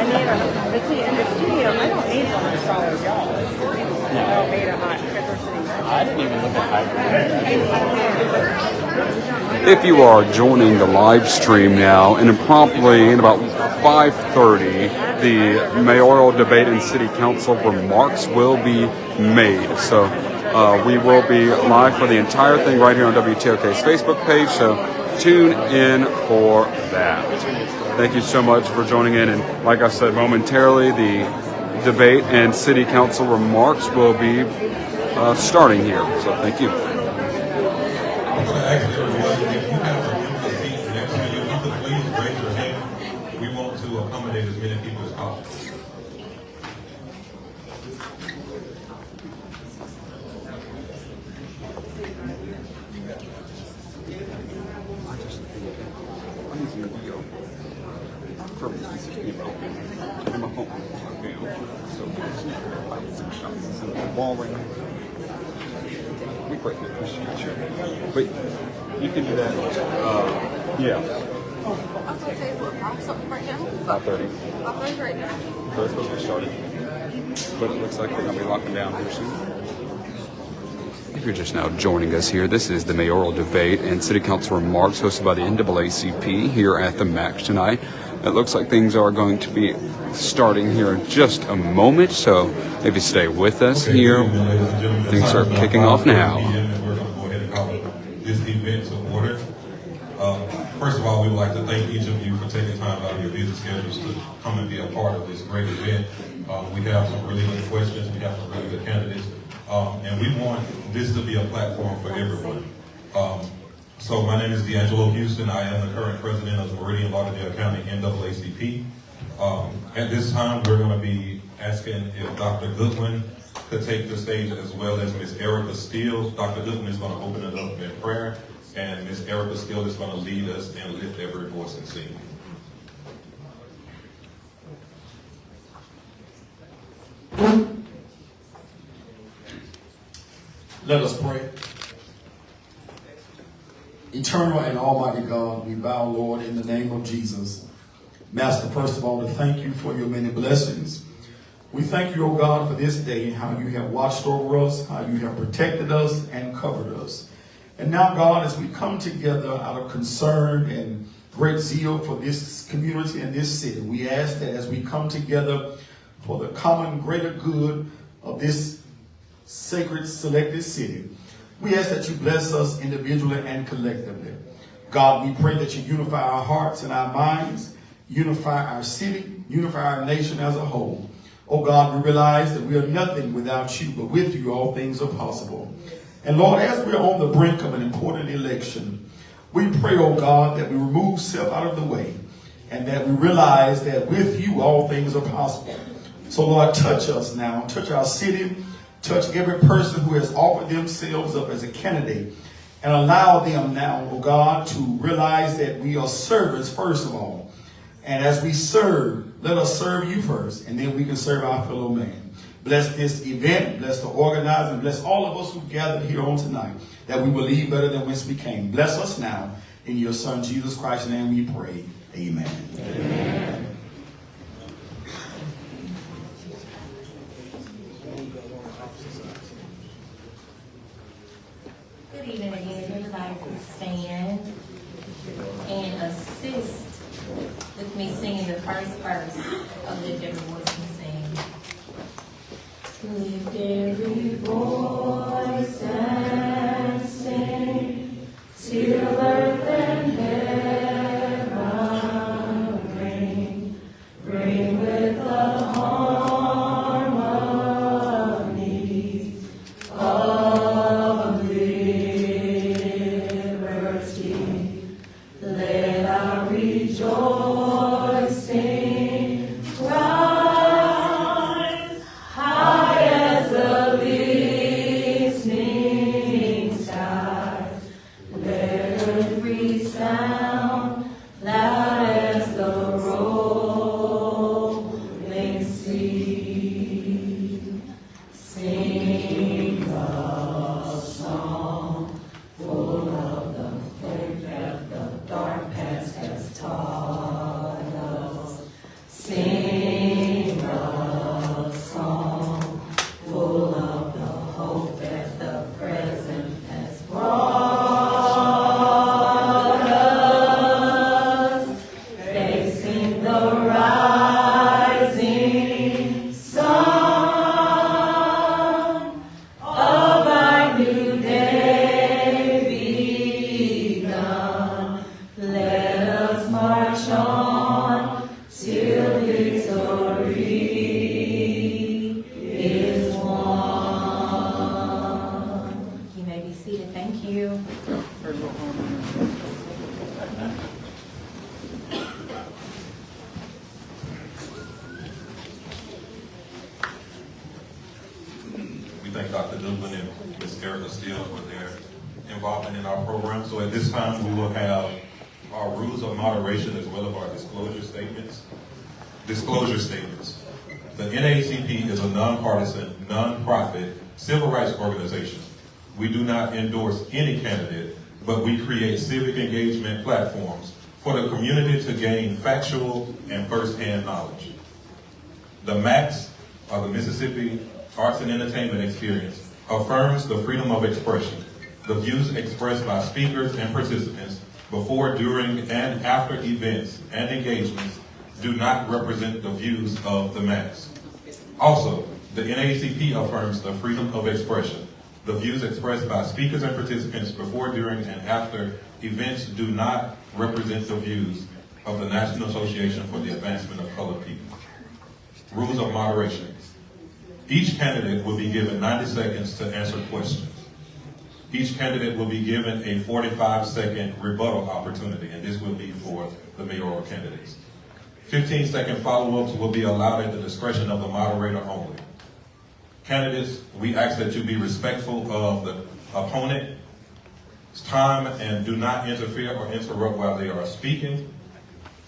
need a, but see, in the studio, I don't need one as tall as y'all. I don't need a hot, because we're sitting right. I didn't even look at height. If you are joining the live stream now, and promptly in about 5:30, the mayoral debate and city council remarks will be made. So we will be live for the entire thing right here on WTOK's Facebook page. So tune in for that. Thank you so much for joining in. And like I said, momentarily, the debate and city council remarks will be starting here. So thank you. I'm going to ask everyone, if you have an empty seat next to you, you could please raise your hand. We want to accommodate as many people as possible. We greatly appreciate you. But you can do that. Yeah. I was going to say, what, something right now? 5:30. 5:30 right now? So it's supposed to be started. But it looks like they're going to be locking down here soon. If you're just now joining us here, this is the mayoral debate and city council remarks hosted by the NAACP here at the MAC tonight. It looks like things are going to be starting here in just a moment, so if you stay with us here, things are kicking off now. We're going to go ahead and call this event to order. First of all, we would like to thank each of you for taking time out of your busy schedules to come and be a part of this great event. We have some really good questions, we have some really good candidates, and we want this to be a platform for everyone. So my name is D'Angelo Houston. I am the current president of the Meridian and Lauderdale County NAACP. At this time, we're going to be asking if Dr. Goodwin could take the stage, as well as Ms. Erica Steele. Dr. Goodwin is going to open it up in prayer, and Ms. Erica Steele is going to lead us and lift every voice and sing. Let us pray. Eternal and almighty God, we bow, Lord, in the name of Jesus. Master, first of all, to thank you for your many blessings. We thank you, O God, for this day, how you have watched over us, how you have protected us and covered us. And now, God, as we come together out of concern and great zeal for this community and this city, we ask that as we come together for the common greater good of this sacred selected city, we ask that you bless us individually and collectively. God, we pray that you unify our hearts and our minds, unify our city, unify our nation as a whole. Oh God, we realize that we are nothing without you, but with you all things are possible. And Lord, as we're on the brink of an important election, we pray, oh God, that we remove self out of the way and that we realize that with you all things are possible. So Lord, touch us now, touch our city, touch every person who has offered themselves up as a candidate, and allow them now, oh God, to realize that we are servants first of all. And as we serve, let us serve you first, and then we can serve our fellow man. Bless this event, bless the organizer, and bless all of us who gathered here on tonight, that we will leave better than whence we came. Bless us now. In your Son, Jesus Christ's name we pray. Amen. Amen. Good evening again. Everybody can stand and assist with me singing the first verse of Lift Every Voice and Sing. Lift every voice and sing till earth and heaven ring. Ring with the harmony of liberty. Let our rejoicing rise high as the leaves. and Ms. Erica Steele for their involvement in our program. So at this time, we will have our rules of moderation as well as our disclosure statements. Disclosure statements. The NAACP is a nonpartisan, nonprofit civil rights organization. We do not endorse any candidate, but we create civic engagement platforms for the community to gain factual and first-hand knowledge. The MAX, or the Mississippi Arts and Entertainment Experience, affirms the freedom of expression. The views expressed by speakers and participants before, during, and after events and engagements do not represent the views of the MAX. Also, the NAACP affirms the freedom of expression. The views expressed by speakers and participants before, during, and after events do not represent the views of the National Association for the Advancement of Colored People. Rules of moderation. Each candidate will be given 90 seconds to answer questions. Each candidate will be given a 45-second rebuttal opportunity, and this will be for the mayoral candidates. 15-second follow-ups will be allowed at the discretion of the moderator only. Candidates, we ask that you be respectful of the opponent's time and do not interfere or interrupt while they are speaking.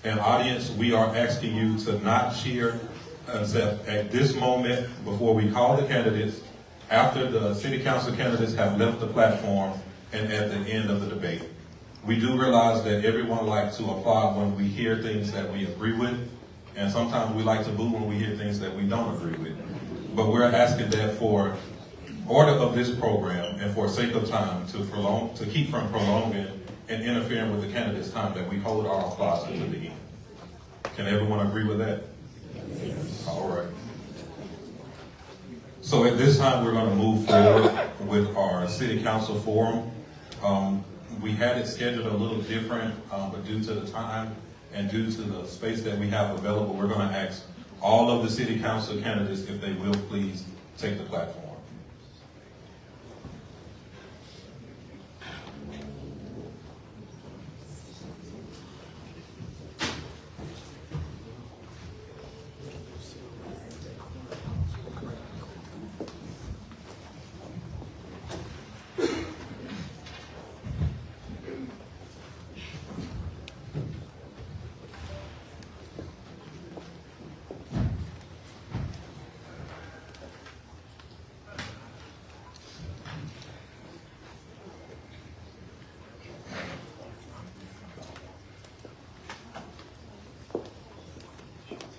And audience, we are asking you to not cheer except at this moment before we call the candidates, after the city council candidates have left the platform, and at the end of the debate. We do realize that everyone likes to applaud when we hear things that we agree with, and sometimes we like to boo when we hear things that we don't agree with. But we're asking that for order of this program and for sake of time to keep from prolonging and interfering with the candidates' time, that we hold our applause until the end. Can everyone agree with that? All right. So at this time, we're going to move forward with our city council forum. We had it scheduled a little different, but due to the time and due to the space that we have available, we're going to ask all of the city council candidates if they will please take the platform.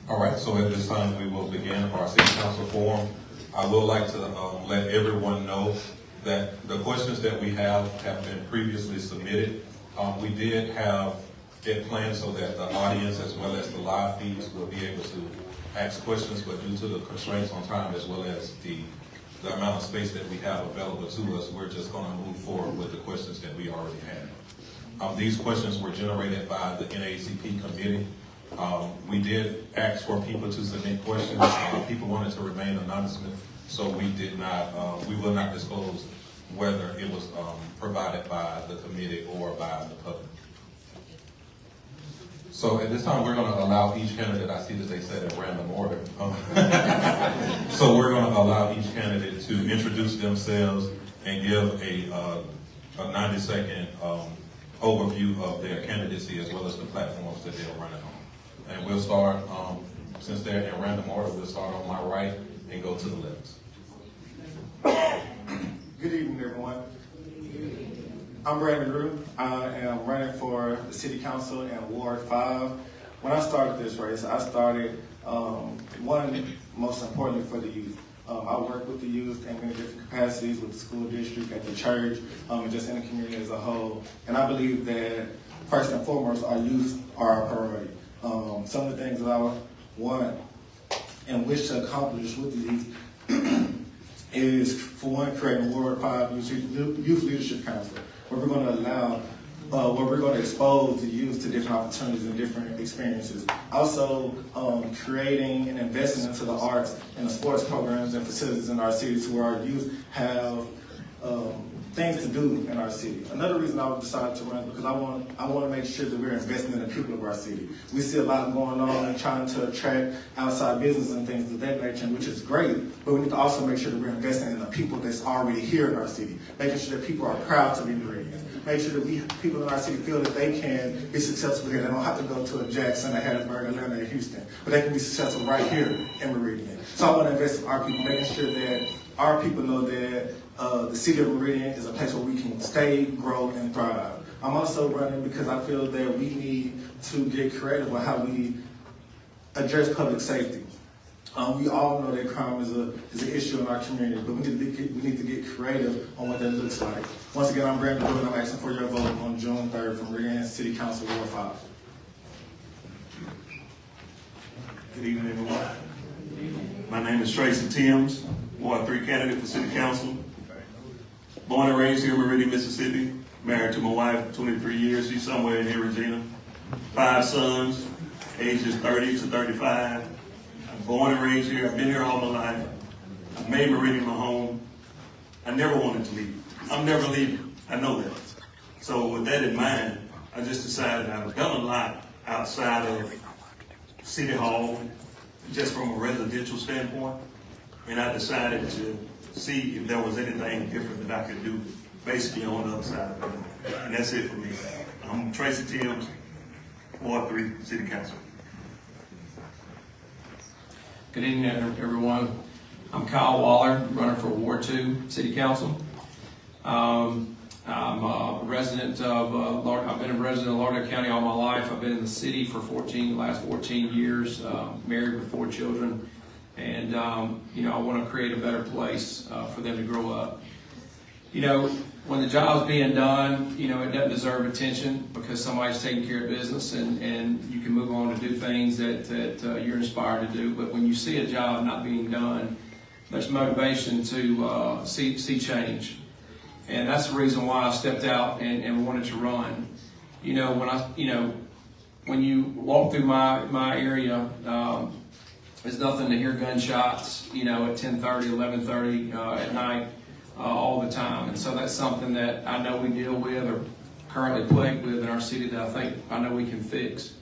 All right, so at this time, we will begin our city council forum. I would like to let everyone know that the questions that we have been previously submitted. We did have it planned so that the audience as well as the live feeds will be able to ask questions, but due to the constraints on time as well as the amount of space that we have available to us, we're just going to move forward with the questions that we already have. These questions were generated by the NAACP committee. We did ask for people to submit questions. People wanted to remain anonymous, so we did not, we will not disclose whether it was provided by the committee or by the public. So at this time, we're going to allow each candidate, I see that they said in random order. So we're going to allow each candidate to introduce themselves and give a 90-second overview of their candidacy as well as the platforms that they're running on. And we'll start, since they're in random order, we'll start on my right and go to the left. Good evening, everyone. I'm Brandon Rue. I am running for the City Council in Ward 5. When I started this race, I started, most importantly, for the youth. I work with the youth in many different capacities with the school district, at the church, and just in the community as a whole. And I believe that, first and foremost, our youth are our priority. Some of the things that I want and wish to accomplish with the youth is, for one, creating a Ward 5 Youth Leadership Council, where we're going to allow, where we're going to expose the youth to different opportunities and different experiences. Also, creating and investing into the arts and the sports programs and facilities in our cities where our youth have things to do in our city. Another reason I decided to run is because I want to make sure that we're investing in the people of our city. We see a lot going on and trying to attract outside business and things of that nature, which is great, but we need to also make sure that we're investing in the people that's already here in our city, making sure that people are proud to be Meridians, make sure that people in our city feel that they can be successful here. They don't have to go to a Jackson, a Harrisburg, Atlanta, or Houston, but they can be successful right here in Meridian. So I want to invest in our people, making sure that our people know that the city of Meridian is a place where we can stay, grow, and thrive. I'm also running because I feel that we need to get creative on how we address public safety. We all know that crime is an issue in our community, but we need to get creative on what that looks like. Once again, I'm Brandon Wood, and I'm asking for your vote on June 3rd for Meridian City Council Ward 5. Good evening, everyone. My name is Tracy Timms, Ward 3 candidate for City Council. Born and raised here in Meridian, Mississippi. Married to my wife 23 years. She's somewhere in here, Regina. 5 sons, ages 30 to 35. I'm born and raised here. I've been here all my life. I've made Meridian my home. I never wanted to leave. I'm never leaving. I know that. So with that in mind, I just decided I've done a lot outside of City Hall, just from a residential standpoint, and I decided to see if there was anything different that I could do, basically on the other side of it. And that's it for me. I'm Tracy Timms, Ward 3, City Council. Good evening, everyone. I'm Kyle Waller, running for Ward 2, City Council. I'm a resident of, I've been a resident of Lauderdale County all my life. I've been in the city for the last 14 years, married with 4 children. And, you know, I want to create a better place for them to grow up. You know, when the job's being done, you know, it doesn't deserve attention because somebody's taking care of business and you can move on to do things that you're inspired to do. But when you see a job not being done, there's motivation to see change. And that's the reason why I stepped out and wanted to run. You know, when you walk through my area, there's nothing to hear gunshots, you know, at 10:30, 11:30 at night all the time. And so that's something that I know we deal with or currently plagued with in our city that I know we can fix.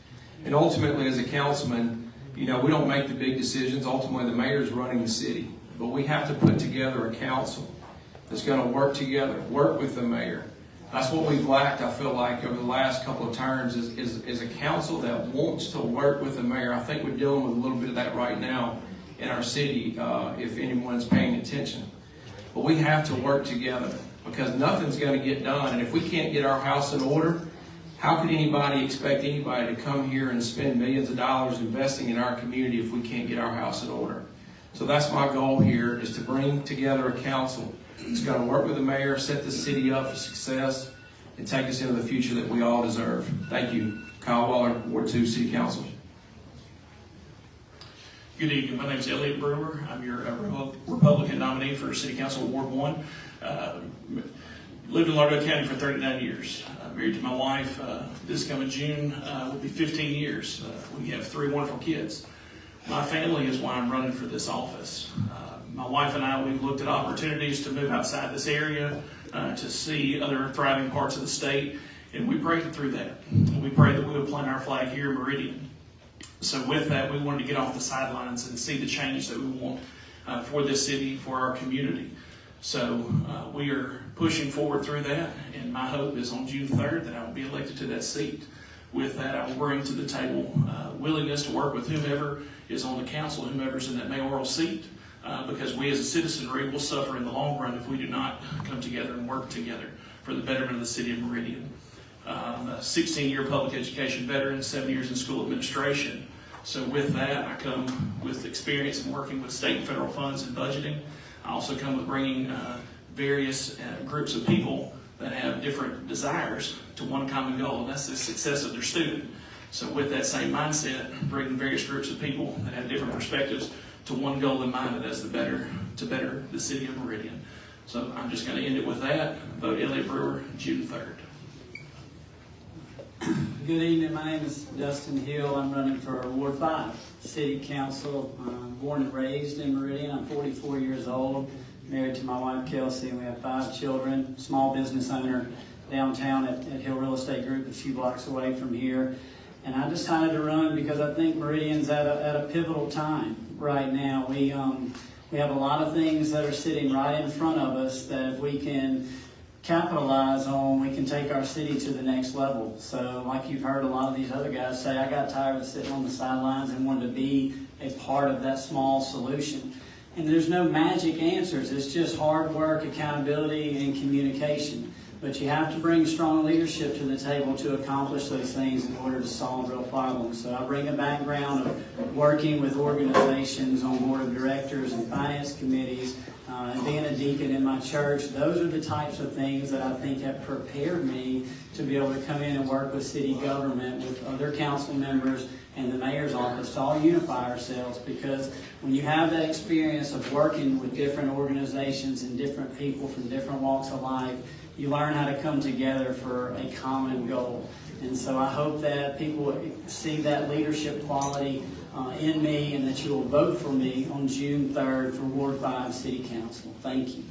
And ultimately, as a councilman, you know, we don't make the big decisions. Ultimately, the mayor's running the city. But we have to put together a council that's going to work together, work with the mayor. That's what we've lacked, I feel like, over the last couple of terms is a council that wants to work with the mayor. I think we're dealing with a little bit of that right now in our city, if anyone's paying attention. But we have to work together because nothing's going to get done. And if we can't get our house in order, how could anybody expect anybody to come here and spend millions of dollars investing in our community if we can't get our house in order? So that's my goal here, is to bring together a council that's going to work with the mayor, set the city up for success, and take us into the future that we all deserve. Thank you. Kyle Waller, Ward 2 City Council. Good evening. My name is Elliot Brewer. I'm your Republican nominee for City Council Ward 1. Lived in Lauderdale County for 39 years. Married to my wife. This coming June will be 15 years. We have 3 wonderful kids. My family is why I'm running for this office. My wife and I, we've looked at opportunities to move outside this area, to see other thriving parts of the state, and we prayed through that. We prayed that we would plant our flag here in Meridian. So with that, we wanted to get off the sidelines and see the change that we want for this city, for our community. So we are pushing forward through that, and my hope is on June 3rd that I will be elected to that seat. With that, I will bring to the table willingness to work with whomever is on the council, whomever's in that mayoral seat, because we as a citizenry will suffer in the long run if we do not come together and work together for the betterment of the city of Meridian. I'm a 16-year public education veteran, 7 years in school administration. So with that, I come with experience in working with state and federal funds and budgeting. I also come with bringing various groups of people that have different desires to one common goal, and that's the success of their student. So with that same mindset, bringing various groups of people that have different perspectives to one goal in mind, and that's to better the city of Meridian. So I'm just going to end it with that. Vote Elliot Brewer, June 3rd. Good evening. My name is Dustin Hill. I'm running for Ward 5 City Council. I'm born and raised in Meridian. I'm 44 years old. married to my wife Kelsey, and we have 5 children, small business owner downtown at Hill Real Estate Group, a few blocks away from here. And I decided to run because I think Meridian's at a pivotal time right now. We have a lot of things that are sitting right in front of us that if we can capitalize on, we can take our city to the next level. So like you've heard a lot of these other guys say, I got tired of sitting on the sidelines and wanted to be a part of that small solution. And there's no magic answers. It's just hard work, accountability, and communication. But you have to bring strong leadership to the table to accomplish those things in order to solve real problems. So I bring a background of working with organizations on board of directors and finance committees, and being a deacon in my church. Those are the types of things that I think have prepared me to be able to come in and work with city government, with other council members, and the mayor's office to all unify ourselves, because when you have that experience of working with different organizations and different people from different walks of life, you learn how to come together for a common goal. And so I hope that people see that leadership quality in me, and that you will vote for me on June 3rd for Ward 5 City Council. Thank you.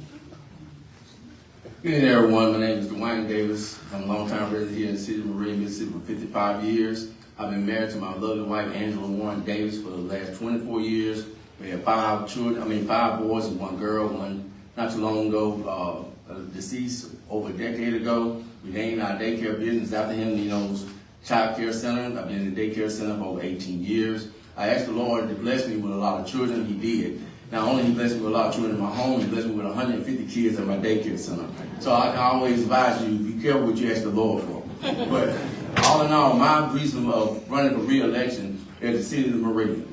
Good evening, everyone. My name is Dwayne Davis. I'm a longtime resident here in the city of Meridian, Mississippi for 55 years. I've been married to my lovely wife, Angela Warren Davis, for the last 24 years. We have 5 children, 5 boys and 1 girl. One not too long ago, deceased over a decade ago. We named our daycare business after him, Nino's Child Care Center. I've been in the daycare center for over 18 years. I asked the Lord to bless me with a lot of children. He did. Not only He blessed me with a lot of children in my home, He blessed me with 150 kids at my daycare center. So I always advise you, be careful what you ask the Lord for. But all in all, my reason of running for re-election is the city of Meridian.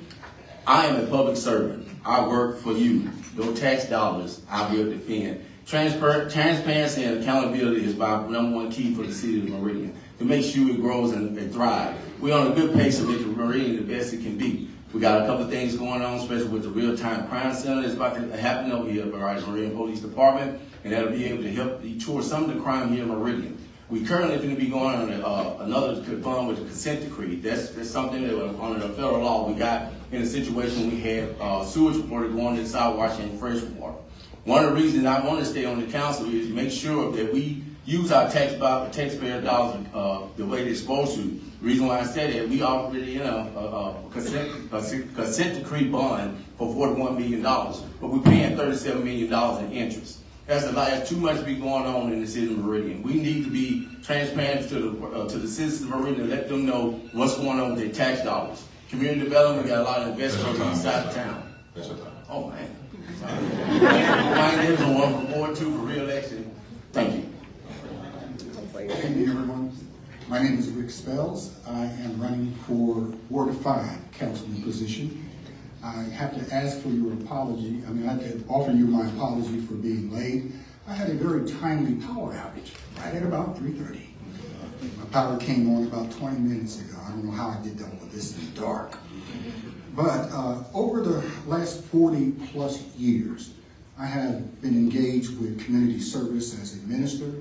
I am a public servant. I work for you. Your tax dollars I will defend. Transparency and accountability is my #1 key for the city of Meridian, to make sure it grows and thrives. We're on a good pace to make Meridian the best it can be. We got a couple of things going on, especially with the real-time crime center that's about to happen over here by the Meridian Police Department, and that'll be able to help detour some of the crime here in Meridian. We currently going to be going on another fund with the consent decree. That's something that under the federal law we got in a situation we had sewage water going to South Washington fresh water. One of the reasons I want to stay on the council is to make sure that we use our taxpayer dollars the way they're supposed to. The reason why I said that, we already in a consent decree bond for $41 million, but we're paying $37 million in interest. That's a lot. There's too much to be going on in the city of Meridian. We need to be transparent to the citizens of Meridian and let them know what's going on with their tax dollars. Community development, we got a lot of investors on the east side of town. Oh man. My name is one for Ward 2 for re-election. Thank you. Good evening, everyone. My name is Rick Spells. I am running for Ward 5 councilman position. I have to ask for your apology. I have to offer you my apology for being late. I had a very timely power outage right at about 3:30. My power came on about 20 minutes ago. I don't know how I did that with this in the dark. But over the last 40 plus years, I have been engaged with community service as a minister.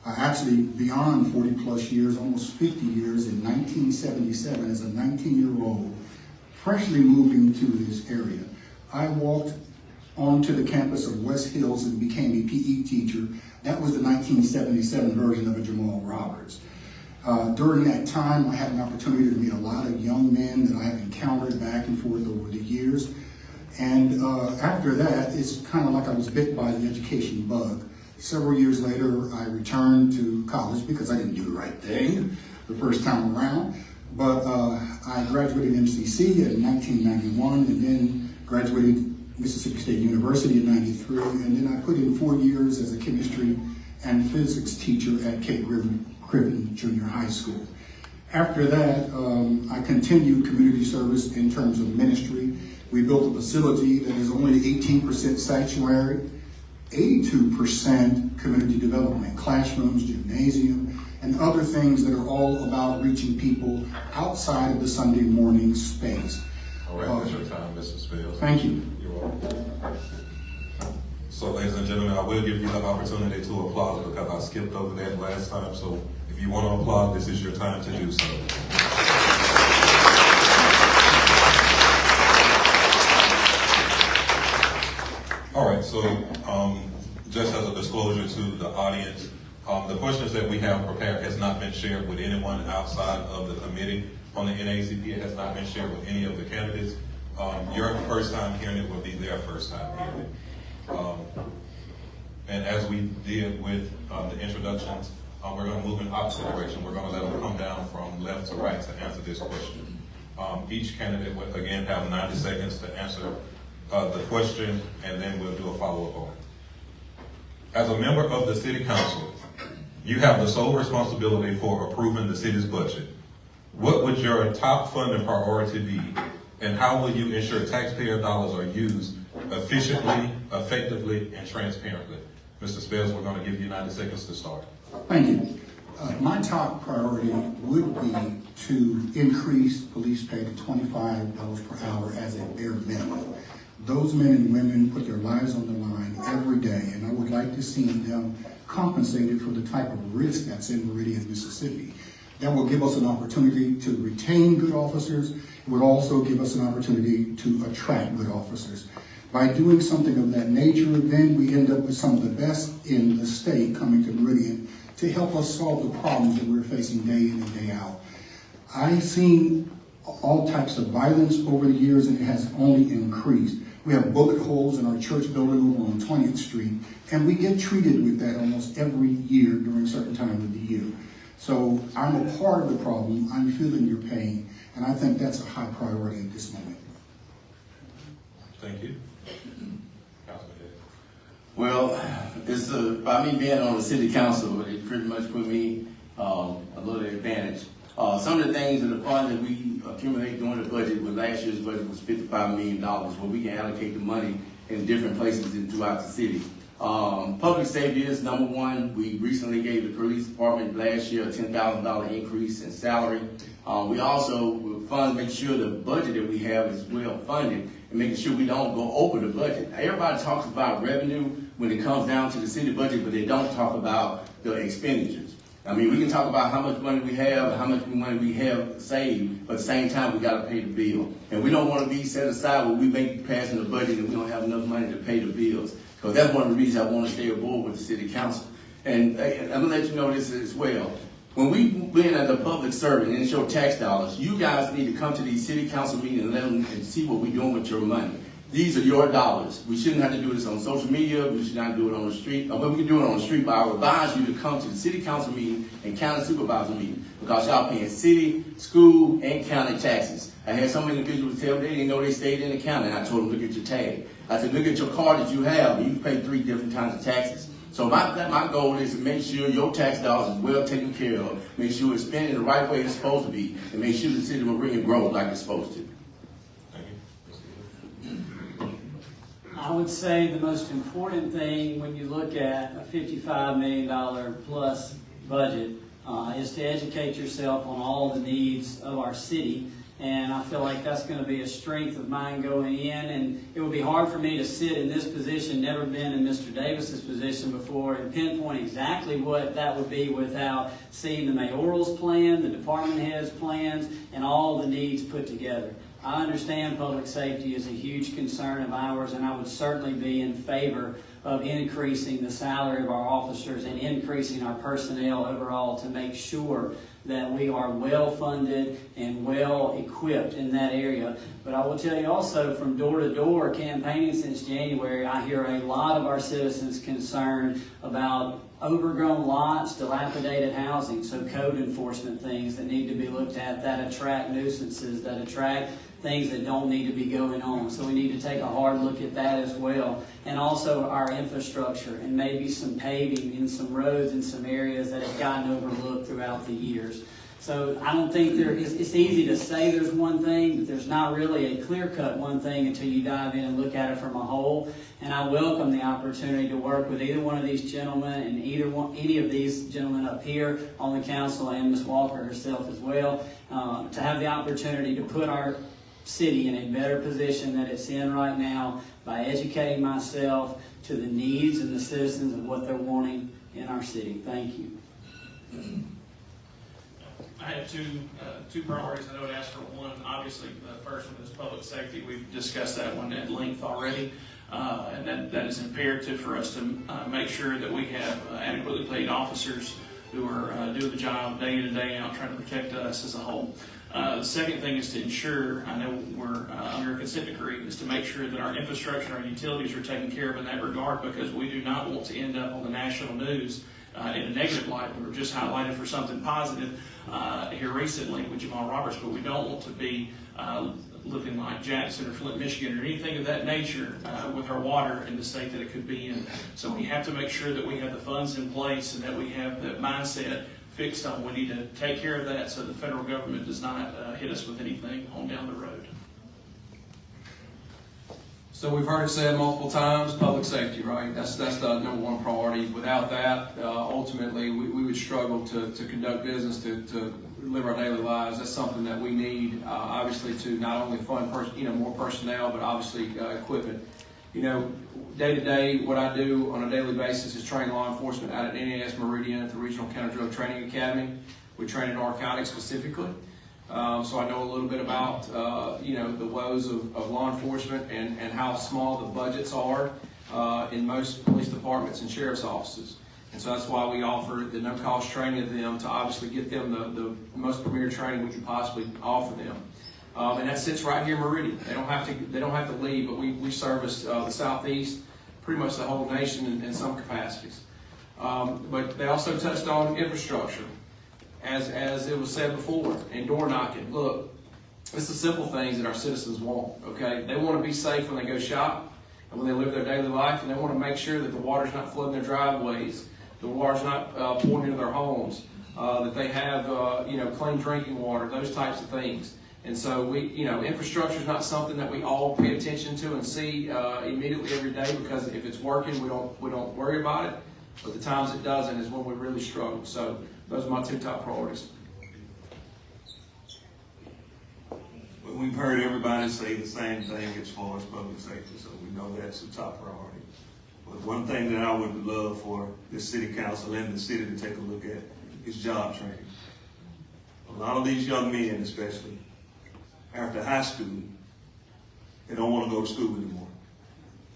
Actually, beyond 40 plus years, almost 50 years, in 1977, as a 19-year-old, freshly moving to this area, I walked onto the campus of West Hills and became a PE teacher. That was the 1977 version of a Jamal Roberts. During that time, I had an opportunity to meet a lot of young men that I have encountered back and forth over the years. And after that, it's kind of like I was bit by the education bug. Several years later, I returned to college because I didn't do the right thing the first time around. But I graduated MCC in 1991 and then graduated Mississippi State University in 93. And then I put in 4 years as a chemistry and physics teacher at Cape Griffin Junior High School. After that, I continued community service in terms of ministry. We built a facility that is only 18% sanctuary, 82% community development, classrooms, gymnasium, and other things that are all about reaching people outside of the Sunday morning space. All right, that's your time, Mr. Spells. Thank you. You're welcome. So, ladies and gentlemen, I will give you the opportunity to applaud because I skipped over that last time. So, if you want to applaud, this is your time to do so. All right, so just as a disclosure to the audience, the questions that we have prepared has not been shared with anyone outside of the committee on the NAACP. It has not been shared with any of the candidates. Your first time hearing it will be their first time hearing it. And as we did with the introductions, we're going to move in opposite direction. We're going to let them come down from left to right to answer this question. Each candidate will again have 90 seconds to answer the question, and then we'll do a follow-up on it. As a member of the City Council, you have the sole responsibility for approving the city's budget. What would your top funding priority be, and how will you ensure taxpayer dollars are used efficiently, effectively, and transparently? Mr. Spells, we're going to give you 90 seconds to start. Thank you. My top priority would be to increase police pay to $25 per hour as a bare minimum. Those men and women put their lives on the line every day, and I would like to see them compensated for the type of risk that's in Meridian, Mississippi. That will give us an opportunity to retain good officers. It would also give us an opportunity to attract good officers. By doing something of that nature, then we end up with some of the best in the state coming to Meridian to help us solve the problems that we're facing day in and day out. I've seen all types of violence over the years, and it has only increased. We have bullet holes in our church building over on 20th Street, and we get treated with that almost every year during certain times of the year. So I'm a part of the problem. I'm feeling your pain, and I think that's a high priority at this moment. Thank you. Well, it's by me being on the city council, it pretty much put me a little advantage. Some of the things in the fund that we accumulate during the budget, with last year's budget was $55 million, where we can allocate the money in different places throughout the city. Public safety is number one. We recently gave the police department last year a $10,000 increase in salary. We also make sure the budget that we have is well funded and making sure we don't go over the budget. Everybody talks about revenue when it comes down to the city budget, but they don't talk about the expenditures. I mean, we can talk about how much money we have, how much money we have saved, but at the same time, we got to pay the bill. And we don't want to be set aside where we may be passing the budget and we don't have enough money to pay the bills. Because that's one of the reasons I want to stay aboard with the city council. And I'm going to let you know this as well. When we been at the public servant and it's your tax dollars, you guys need to come to these city council meetings and let them and see what we're doing with your money. These are your dollars. We shouldn't have to do this on social media. We should not do it on the street. Well, we can do it on the street, but I would advise you to come to the city council meeting and county supervisor meeting because y'all paying city, school, and county taxes. I had some individuals tell me they didn't know they stayed in the county, and I told them, look at your tag. I said, look at your card that you have, and you pay 3 different kinds of taxes. So my goal is to make sure your tax dollars is well taken care of, make sure it's spent in the right way it's supposed to be, and make sure the city of Meridian grows like it's supposed to. I would say the most important thing when you look at a $55 million plus budget is to educate yourself on all the needs of our city. And I feel like that's going to be a strength of mine going in. And it would be hard for me to sit in this position, never been in Mr. Davis's position before, and pinpoint exactly what that would be without seeing the mayoral's plan, the department head's plans, and all the needs put together. I understand public safety is a huge concern of ours, and I would certainly be in favor of increasing the salary of our officers and increasing our personnel overall to make sure that we are well funded and well equipped in that area. But I will tell you also, from door to door campaigning since January, I hear a lot of our citizens concerned about overgrown lots, dilapidated housing, so code enforcement things that need to be looked at that attract nuisances, that attract things that don't need to be going on. So we need to take a hard look at that as well. And also our infrastructure and maybe some paving in some roads in some areas that have gotten overlooked throughout the years. So I don't think it's easy to say there's one thing, but there's not really a clear-cut one thing until you dive in and look at it from a whole. And I welcome the opportunity to work with either one of these gentlemen and any of these gentlemen up here on the council and Ms. Walker herself as well, to have the opportunity to put our city in a better position that it's in right now by educating myself to the needs and the citizens of what they're wanting in our city. Thank you. I have two priorities. I know it asked for one. Obviously, the first one is public safety. We've discussed that one at length already. And that is imperative for us to make sure that we have adequately paid officers who are doing the job day in and day out, trying to protect us as a whole. The second thing is to ensure, I know we're under a consent decree, is to make sure that our infrastructure and our utilities are taken care of in that regard, because we do not want to end up on the national news in a negative light. We were just highlighted for something positive here recently with Jamal Roberts, but we don't want to be looking like Jackson or Flint, Michigan, or anything of that nature with our water in the state that it could be in. So we have to make sure that we have the funds in place and that we have the mindset fixed on. We need to take care of that so the federal government does not hit us with anything on down the road. So we've heard it said multiple times, public safety, right? That's the number one priority. Without that, ultimately, we would struggle to conduct business, to live our daily lives. That's something that we need, obviously, to not only fund more personnel, but obviously equipment. Day to day, what I do on a daily basis is train law enforcement out at NAACP Meridian at the Regional Counter Drug Training Academy. We train in narcotics specifically. So I know a little bit about, the woes of law enforcement and how small the budgets are in most police departments and sheriff's offices. And so that's why we offer the no-cost training to them, to obviously get them the most premier training we can possibly offer them. And that sits right here in Meridian. They don't have to leave, but we service the Southeast, pretty much the whole nation in some capacities. But they also touched on infrastructure. As it was said before, and door knocking. Look, it's the simple things that our citizens want, okay? They want to be safe when they go shop and when they live their daily life, and they want to make sure that the water's not flooding their driveways, the water's not pouring into their homes, that they have, clean drinking water, those types of things. And so infrastructure is not something that we all pay attention to and see immediately every day, because if it's working, we don't worry about it. But the times it doesn't is when we really struggle. So those are my two top priorities. Well, we've heard everybody say the same thing as far as public safety, so we know that's the top priority. But one thing that I would love for the city council and the city to take a look at is job training. A lot of these young men, especially after high school, they don't want to go to school anymore.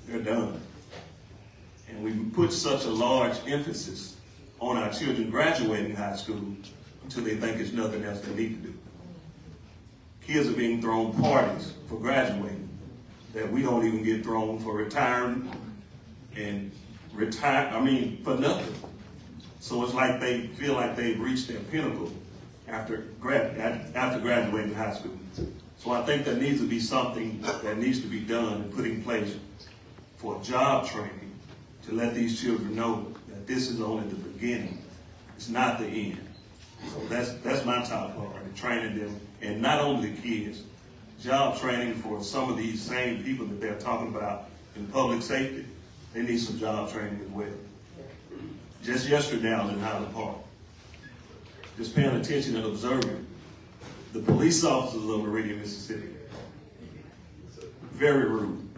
They're done. And we put such a large emphasis on our children graduating high school until they think there's nothing else they need to do. Kids are being thrown parties for graduating that we don't even get thrown for retiring and for nothing. So it's like they feel like they've reached their pinnacle after graduating high school. So I think there needs to be something that needs to be done and put in place for job training to let these children know that this is only the beginning. It's not the end. So that's my top priority, training them, and not only the kids, job training for some of these same people that they're talking about in public safety. They need some job training as well. Just yesterday I was in Highland Park, just paying attention and observing the police officers of Meridian, Mississippi. Very rude.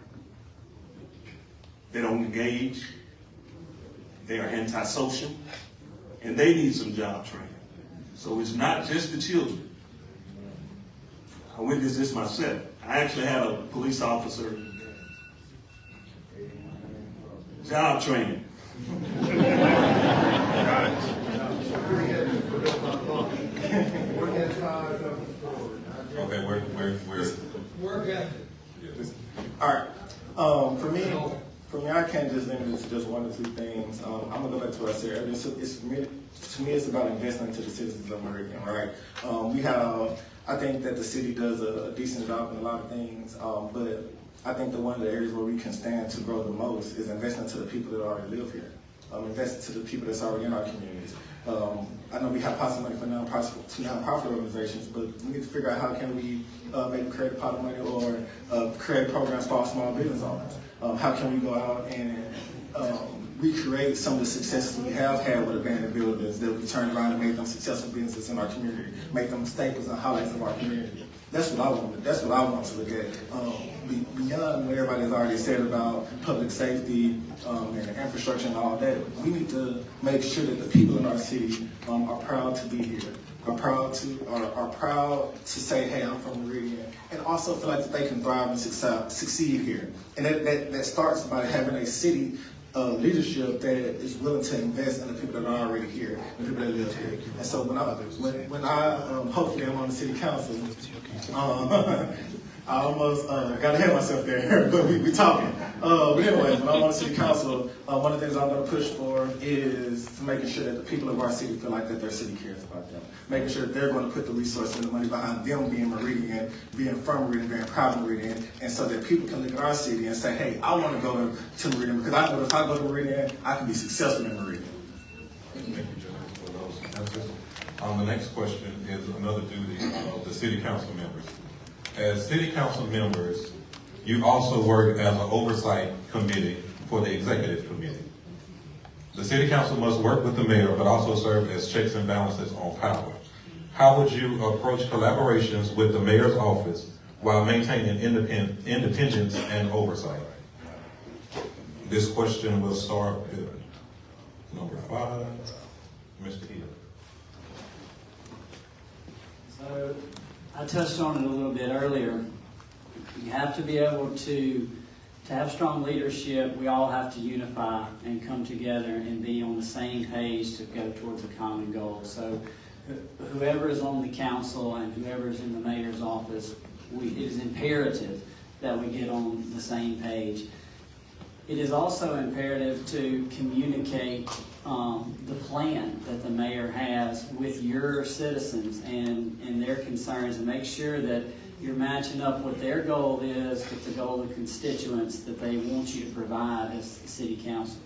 They don't engage. They are antisocial, and they need some job training. So it's not just the children. I witnessed this myself. I actually had a police officer job training. Okay, we're good. All right. For me, I can't just limit it to just one or two things. I'm gonna go back to what I said earlier. To me, it's about investing to the citizens of Meridian, right? I think that the city does a decent job in a lot of things, but I think that one of the areas where we can stand to grow the most is investing to the people that already live here, investing to the people that's already in our communities. I know we have pot of money for nonprofit organizations, but we need to figure out how can we maybe create a pot of money or create programs for our small business owners. How can we go out and recreate some of the successes we have had with abandoned buildings that we turned around and made them successful businesses in our community, make them staples and highlights of our community. That's what I want. That's what I want to look at. Beyond what everybody's already said about public safety and infrastructure and all that, we need to make sure that the people in our city are proud to be here. are proud to say, hey, I'm from Meridian, and also feel like that they can thrive and succeed here. And that starts by having a city leadership that is willing to invest in the people that are already here, the people that live here. And so when I hopefully I'm on the city council, I almost got ahead of myself there, but we talking. But anyway, when I'm on the city council, one of the things I'm going to push for is making sure that the people of our city feel like that their city cares about them. Making sure that they're going to put the resources and the money behind them being Meridian, being from Meridian, being proud of Meridian, and so that people can look at our city and say, hey, I want to go to Meridian because I know if I go to Meridian, I can be successful in Meridian. Thank you, John, for those answers. The next question is another duty of the city council members. As city council members, you also work as an oversight committee for the executive committee. The city council must work with the mayor, but also serve as checks and balances on power. How would you approach collaborations with the mayor's office while maintaining independence and oversight? This question will start with number 5, Mr. Hill. So I touched on it a little bit earlier. You have to be able to have strong leadership. We all have to unify and come together and be on the same page to go towards a common goal. So whoever is on the council and whoever is in the mayor's office, it is imperative that we get on the same page. It is also imperative to communicate the plan that the mayor has with your citizens and their concerns, and make sure that you're matching up what their goal is with the goal of the constituents that they want you to provide as the city council.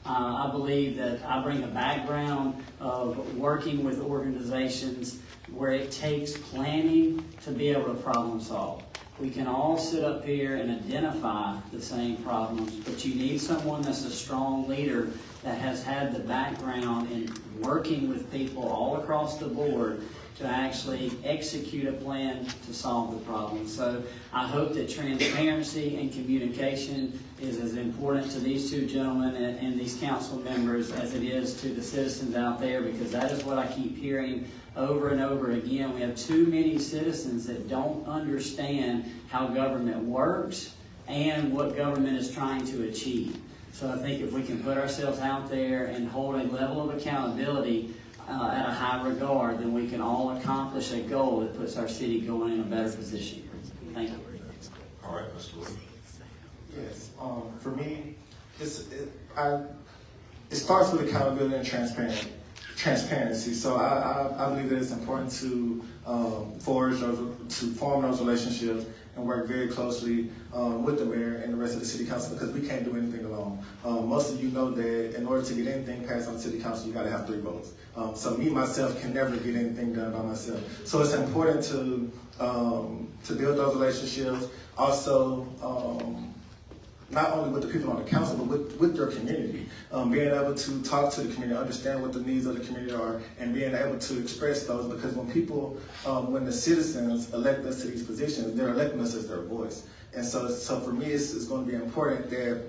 I believe that I bring a background of working with organizations where it takes planning to be able to problem solve. We can all sit up here and identify the same problems, but you need someone that's a strong leader that has had the background in working with people all across the board to actually execute a plan to solve the problem. So I hope that transparency and communication is as important to these two gentlemen and these council members as it is to the citizens out there, because that is what I keep hearing over and over again. We have too many citizens that don't understand how government works and what government is trying to achieve. So I think if we can put ourselves out there and hold a level of accountability at a high regard, then we can all accomplish a goal that puts our city going in a better position. Thank you. All right, Mr. Lee. Yes, for me, it starts with accountability and transparency. So I believe that it's important to form those relationships and work very closely with the mayor and the rest of the city council, because we can't do anything alone. Most of you know that in order to get anything passed on the city council, you got to have 3 votes. So me, myself, can never get anything done by myself. So it's important to build those relationships. Also, not only with the people on the council, but with your community. Being able to talk to the community, understand what the needs of the community are, and being able to express those, because when the citizens elect us to these positions, they're electing us as their voice. And so for me, it's going to be important that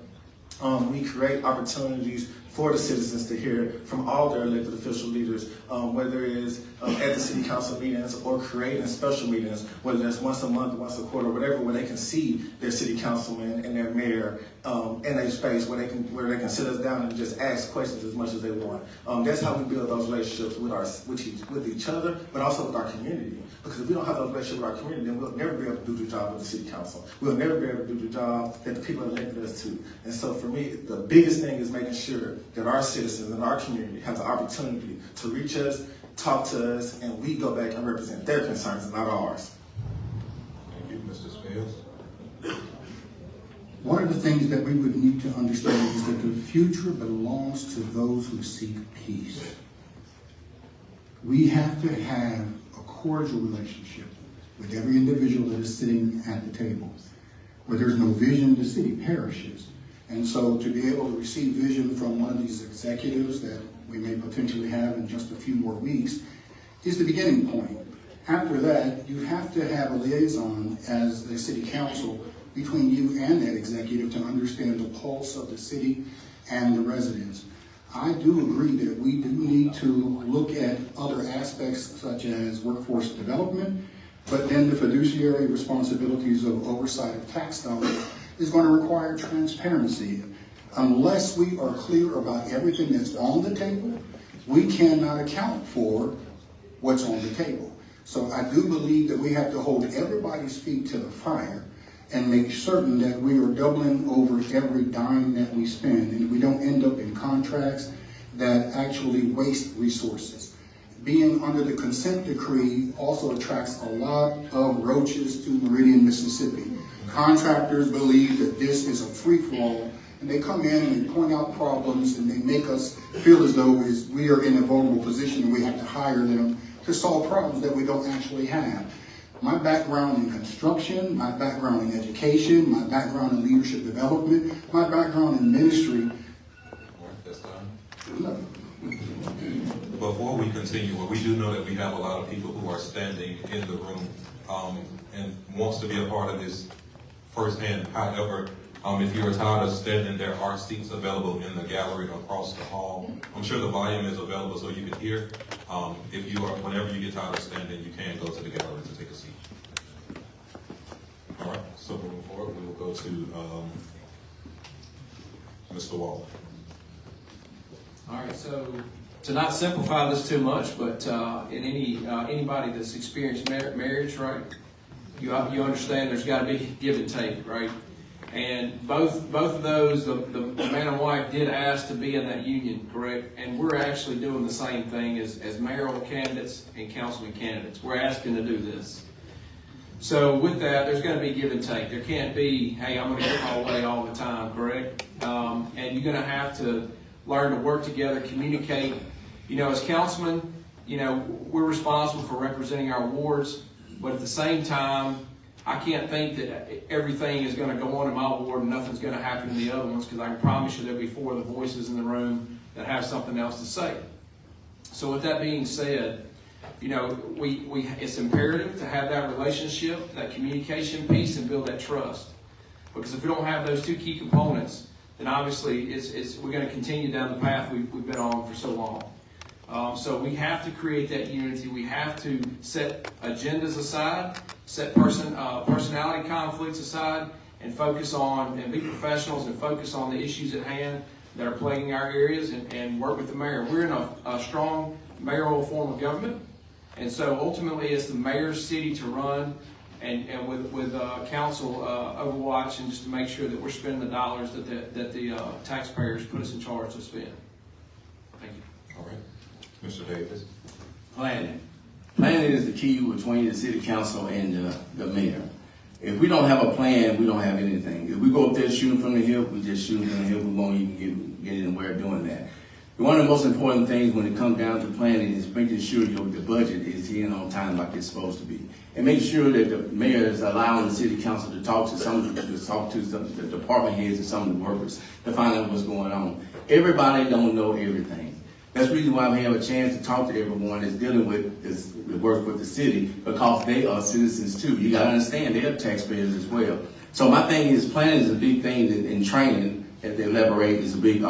we create opportunities for the citizens to hear from all their elected official leaders, whether it is at the city council meetings or creating special meetings, whether that's once a month, once a quarter, whatever, where they can see their city councilman and their mayor in a space where they can sit us down and just ask questions as much as they want. That's how we build those relationships with each other, but also with our community. Because if we don't have those relationships with our community, then we'll never be able to do the job of the city council. We'll never be able to do the job that the people elected us to. And so for me, the biggest thing is making sure that our citizens and our community have the opportunity to reach us, talk to us, and we go back and represent their concerns and not ours. Thank you, Mr. Spales. One of the things that we would need to understand is that the future belongs to those who seek peace. We have to have a cordial relationship with every individual that is sitting at the table. Where there's no vision, the city perishes. And so to be able to receive vision from one of these executives that we may potentially have in just a few more weeks is the beginning point. After that, you have to have a liaison as the city council between you and that executive to understand the pulse of the city and the residents. I do agree that we do need to look at other aspects such as workforce development, but then the fiduciary responsibilities of oversight of tax dollars is going to require transparency. Unless we are clear about everything that's on the table, we cannot account for what's on the table. So I do believe that we have to hold everybody's feet to the fire and make certain that we are doubling over every dime that we spend and we don't end up in contracts that actually waste resources. Being under the consent decree also attracts a lot of roaches to Meridian, Mississippi. Contractors believe that this is a free-for-all, and they come in and they point out problems and they make us feel as though we are in a vulnerable position and we have to hire them to solve problems that we don't actually have. My background in construction, my background in education, my background in leadership development, my background in ministry. Before we continue, we do know that we have a lot of people who are standing in the room and wants to be a part of this firsthand. However, if you're tired of standing, there are seats available in the gallery across the hall. I'm sure the volume is available so you can hear. If you are, whenever you get tired of standing, you can go to the gallery to take a seat. All right, so moving forward, we will go to Mr. Waller. All right, so to not simplify this too much, but in anybody that's experienced marriage, right, you understand there's got to be give and take, right? And both of those, the man and wife did ask to be in that union, correct? And we're actually doing the same thing as mayoral candidates and councilman candidates. We're asking to do this. So with that, there's going to be give and take. There can't be, hey, I'm going to get my way all the time, correct? And you're going to have to learn to work together, communicate. You know, as councilmen, you know, we're responsible for representing our wards, but at the same time, I can't think that everything is going to go on in my ward and nothing's going to happen in the other ones, because I can promise you there'll be 4 of the voices in the room that have something else to say. So with that being said, you know, it's imperative to have that relationship, that communication piece, and build that trust. Because if we don't have those 2 key components, then obviously we're going to continue down the path we've been on for so long. So we have to create that unity. We have to set agendas aside, set personality conflicts aside, and focus on and be professionals and focus on the issues at hand that are plaguing our areas and work with the mayor. We're in a strong mayoral form of government, and so ultimately it's the mayor's city to run, and with council overwatch, and just to make sure that we're spending the dollars that the taxpayers put us in charge to spend. Thank you. All right. Mr. Davis. Planning. Planning is the key between the city council and the mayor. If we don't have a plan, we don't have anything. If we go up there shooting from the hip, we just shoot from the hip. We won't even get anywhere doing that. One of the most important things when it comes down to planning is making sure the budget is in on time like it's supposed to be. And making sure that the mayor is allowing the city council to talk to the department heads and some of the workers to find out what's going on. Everybody don't know everything. That's the reason why we have a chance to talk to everyone that's dealing with this, that work with the city, because they are citizens too. You gotta understand, they're taxpayers as well. So my thing is, planning is a big thing, and training, as they elaborate, is a big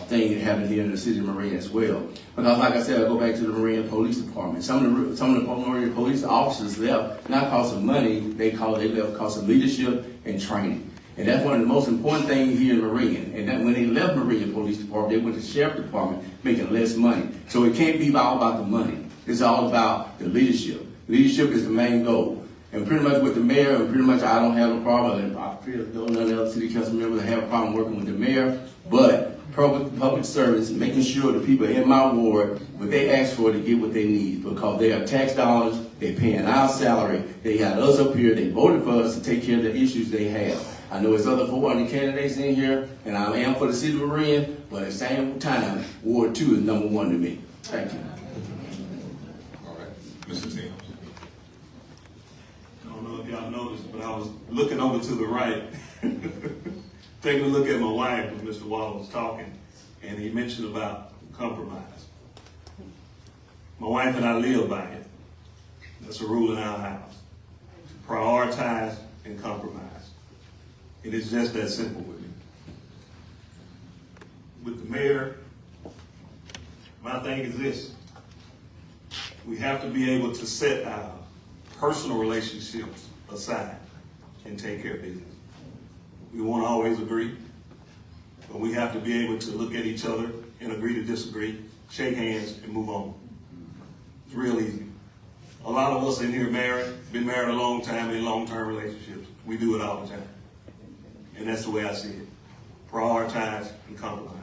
thing that happens here in the city of Meridian as well. Because like I said, I go back to the Meridian Police Department. Some of the Meridian police officers left, not because of money, they left because of leadership and training. And that's one of the most important things here in Meridian. And that when they left Meridian Police Department, they went to the Sheriff Department making less money. So it can't be all about the money. It's all about the leadership. Leadership is the main goal. And pretty much with the mayor, and pretty much I don't have a problem, and I feel none of the other city council members have a problem working with the mayor, but public service, making sure the people in my ward, what they ask for, to get what they need, because they are tax dollars, they're paying our salary, they got us up here, they voted for us to take care of the issues they have. I know there's other 400 candidates in here, and I am for the city of Meridian, but at the same time, Ward 2 is number 1 to me. Thank you. All right. Mr. Tim. I don't know if y'all noticed, but I was looking over to the right, taking a look at my wife when Mr. Waller was talking, and he mentioned about compromise. My wife and I live by it. That's a rule in our house. Prioritize and compromise. It is just that simple with me. With the mayor, My thing is this. We have to be able to set our personal relationships aside and take care of business. We won't always agree, but we have to be able to look at each other and agree to disagree, shake hands, and move on. It's real easy. A lot of us in here been married a long time in long-term relationships. We do it all the time. And that's the way I see it. Prioritize and compromise.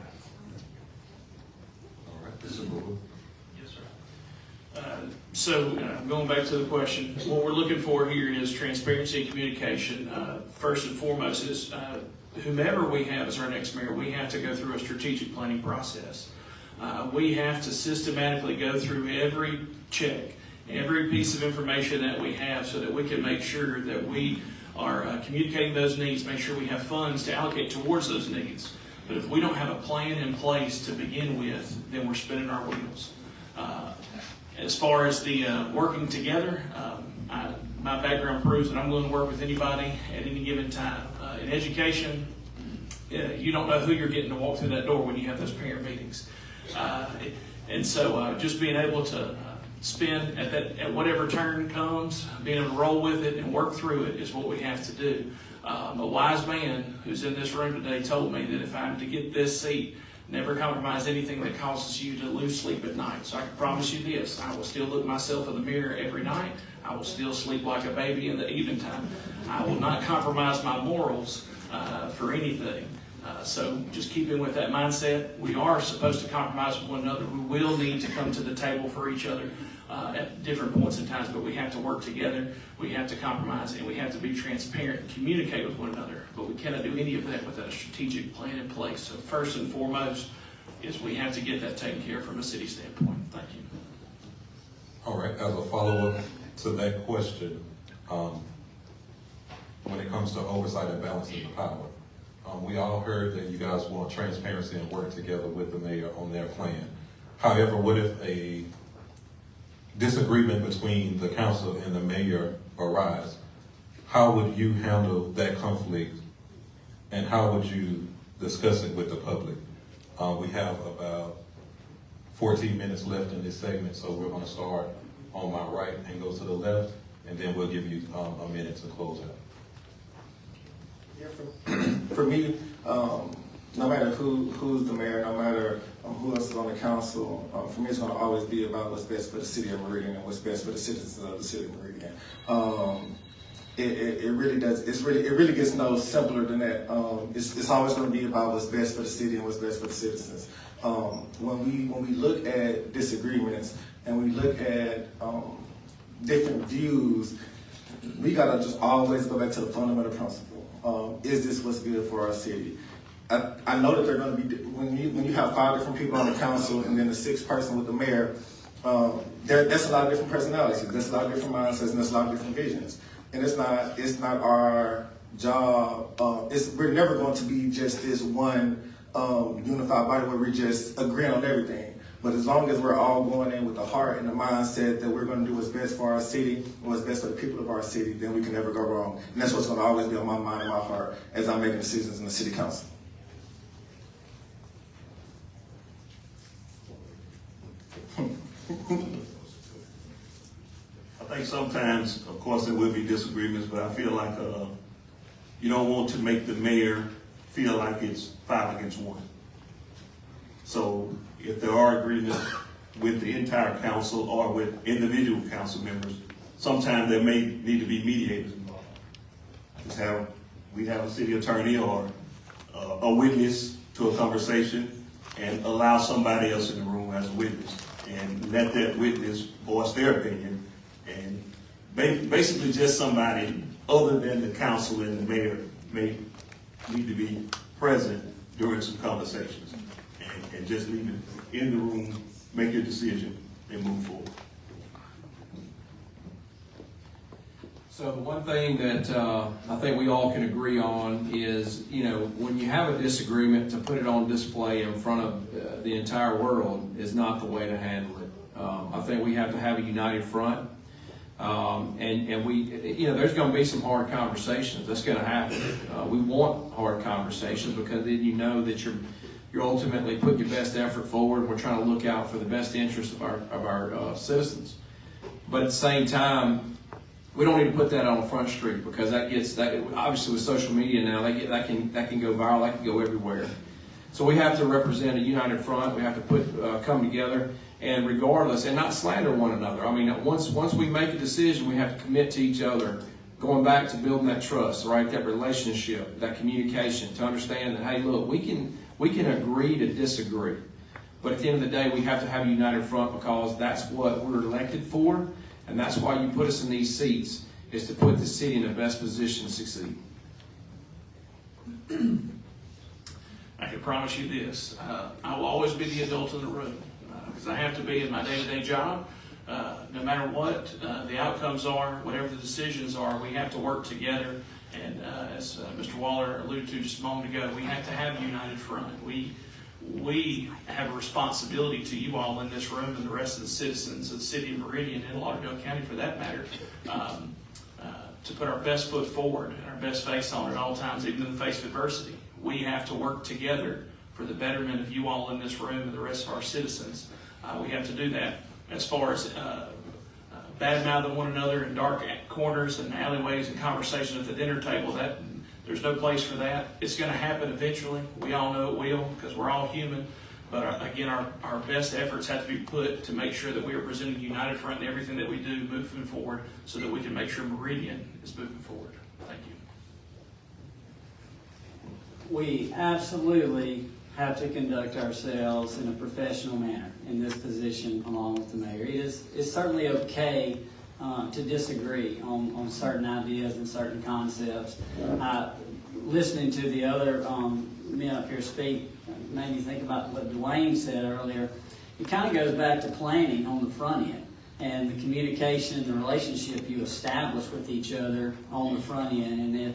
All right, this is Booker. Yes, sir. So going back to the question, what we're looking for here is transparency and communication. First and foremost is whomever we have as our next mayor, we have to go through a strategic planning process. We have to systematically go through every check, every piece of information that we have so that we can make sure that we are communicating those needs, make sure we have funds to allocate towards those needs. But if we don't have a plan in place to begin with, then we're spinning our wheels. As far as the working together, my background proves that I'm willing to work with anybody at any given time. In education, you don't know who you're getting to walk through that door when you have those parent meetings. And so just being able to spend at whatever turn comes, being able to roll with it and work through it is what we have to do. A wise man who's in this room today told me that if I'm to get this seat, never compromise anything that causes you to lose sleep at night. So I can promise you this, I will still look myself in the mirror every night. I will still sleep like a baby in the evening time. I will not compromise my morals for anything. So just keeping with that mindset, we are supposed to compromise with one another. We will need to come to the table for each other at different points in time, but we have to work together, we have to compromise, and we have to be transparent and communicate with one another. But we cannot do any of that without a strategic plan in place. So first and foremost is we have to get that taken care of from a city standpoint. Thank you. All right, as a follow-up to that question, when it comes to oversight and balancing the power, we all heard that you guys want transparency and work together with the mayor on their plan. However, what if a disagreement between the council and the mayor arise? How would you handle that conflict, and how would you discuss it with the public? We have about 14 minutes left in this segment, so we're going to start on my right and go to the left, and then we'll give you a minute to close out. Yeah, for me, no matter who's the mayor, no matter who else is on the council, for me it's going to always be about what's best for the city of Meridian and what's best for the citizens of the city of Meridian. It really does. It really gets no simpler than that. It's always going to be about what's best for the city and what's best for the citizens. When we look at disagreements and we look at different views, we gotta just always go back to the fundamental principle. Is this what's good for our city? I know that they're going to be, when you have 5 different people on the council and then the 6th person with the mayor, that's a lot of different personalities, that's a lot of different mindsets, and that's a lot of different visions. And it's not our job. We're never going to be just this one unified body where we're just agreeing on everything. But as long as we're all going in with the heart and the mindset that we're going to do what's best for our city and what's best for the people of our city, then we can never go wrong. And that's what's going to always be on my mind and my heart as I'm making decisions in the city council. I think sometimes, of course, there will be disagreements, but I feel like you don't want to make the mayor feel like it's 5 against 1. So if there are agreements with the entire council or with individual council members, sometimes there may need to be mediators involved. We have a city attorney or a witness to a conversation and allow somebody else in the room as a witness and let that witness voice their opinion, and basically just somebody other than the council and the mayor may need to be present during some conversations and just leave it in the room, make your decision, and move forward. So the one thing that I think we all can agree on is, when you have a disagreement, to put it on display in front of the entire world is not the way to handle it. I think we have to have a united front. And we, there's going to be some hard conversations. That's going to happen. We want hard conversations because then you know that you're ultimately putting your best effort forward. We're trying to look out for the best interest of our citizens. But at the same time, we don't need to put that on Front Street, because that obviously with social media now, that can go viral, that can go everywhere. So we have to represent a united front. We have to come together, and regardless, and not slander one another. I mean, once we make a decision, we have to commit to each other, going back to building that trust, right? That relationship, that communication, to understand that, hey, look, we can agree to disagree. But at the end of the day, we have to have a united front, because that's what we're elected for, and that's why you put us in these seats, is to put the city in the best position to succeed. I can promise you this, I will always be the adult in the room, because I have to be in my day-to-day job. No matter what the outcomes are, whatever the decisions are, we have to work together. And as Mr. Waller alluded to just a moment ago, we have to have a united front. We have a responsibility to you all in this room and the rest of the citizens of the city of Meridian and Lauderdale County, for that matter, to put our best foot forward and our best face on at all times, even in the face of adversity. We have to work together for the betterment of you all in this room and the rest of our citizens. We have to do that. As far as bad-mouthing one another in dark corners and alleyways and conversations at the dinner table, there's no place for that. It's going to happen eventually. We all know it will, because we're all human. But again, our best efforts have to be put to make sure that we are presenting a united front in everything that we do moving forward, so that we can make sure Meridian is moving forward. Thank you. We absolutely have to conduct ourselves in a professional manner in this position along with the mayor. It's certainly okay to disagree on certain ideas and certain concepts. Listening to the other men up here speak made me think about what Dwayne said earlier. It kind of goes back to planning on the front end and the communication, the relationship you establish with each other on the front end. And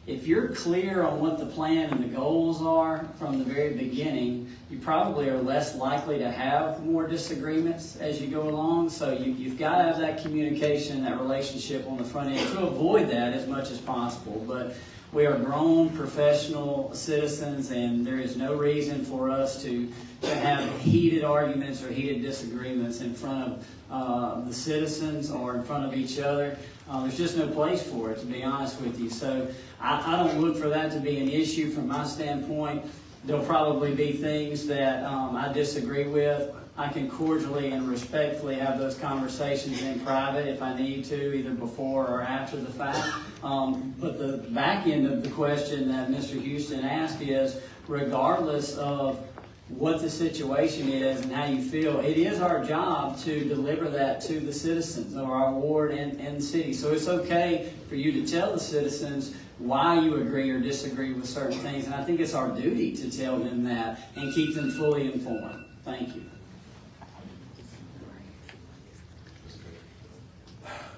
if you're clear on what the plan and the goals are from the very beginning, you probably are less likely to have more disagreements as you go along. So you've got to have that communication, that relationship on the front end to avoid that as much as possible. But we are grown, professional citizens, and there is no reason for us to have heated arguments or heated disagreements in front of the citizens or in front of each other. There's just no place for it, to be honest with you. So I don't look for that to be an issue from my standpoint. There'll probably be things that I disagree with. I can cordially and respectfully have those conversations in private if I need to, either before or after the fact. But the back end of the question that Mr. Houston asked is, regardless of what the situation is and how you feel, it is our job to deliver that to the citizens of our ward and city. So it's okay for you to tell the citizens why you agree or disagree with certain things, and I think it's our duty to tell them that and keep them fully informed. Thank you.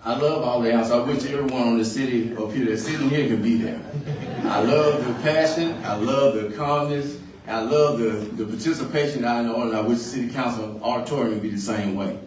I love all the answers. I wish everyone on the city up here that's sitting here could be there. I love the passion. I love the calmness. I love the participation I know, and I wish the City Council auditorium would be the same way.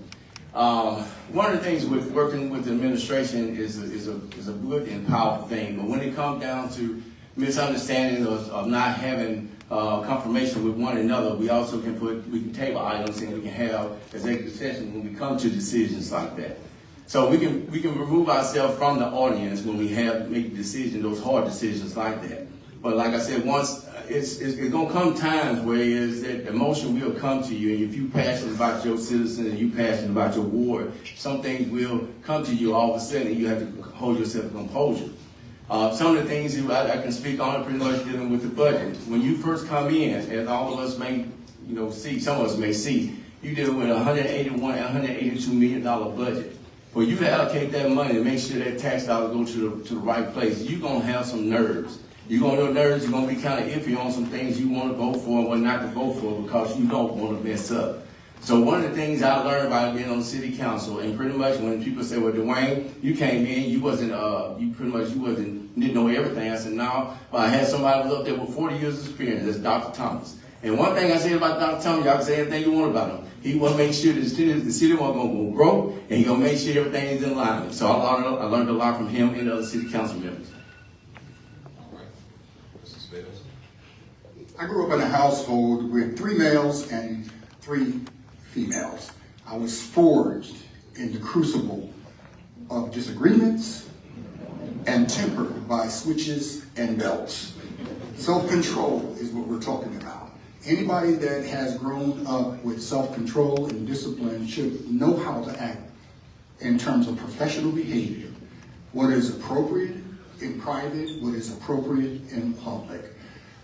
One of the things with working with the administration is a good and powerful thing, but when it comes down to misunderstanding of not having confirmation with one another, we also can table items and we can have executive session when we come to decisions like that. So we can remove ourselves from the audience when we make decisions, those hard decisions like that. But like I said, once it's gonna come times where that emotion will come to you, and if you're passionate about your citizens and you're passionate about your ward, some things will come to you all of a sudden, and you have to hold yourself in composure. Some of the things I can speak on pretty much dealing with the budget. When you first come in, as all of us may see, some of us may see, you deal with $182 million budget. For you to allocate that money and make sure that tax dollars go to the right place, you're gonna have some nerves. You're gonna know nerves. You're gonna be kind of iffy on some things you want to vote for and what not to vote for because you don't want to mess up. So one of the things I learned by being on city council, and pretty much when people say, "Well, Dwayne, you came in, you didn't know everything." I said, "No, but I had somebody who was up there with 40 years of experience. That's Dr. Thomas." And one thing I said about Dr. Thomas, y'all can say anything you want about him. He want to make sure that the city wasn't going to go broke, and he going to make sure everything is in alignment. So I learned a lot from him and the other city council members. I grew up in a household with 3 males and 3 females. I was forged in the crucible of disagreements and tempered by switches and belts. Self-control is what we're talking about. Anybody that has grown up with self-control and discipline should know how to act in terms of professional behavior. What is appropriate in private, what is appropriate in public.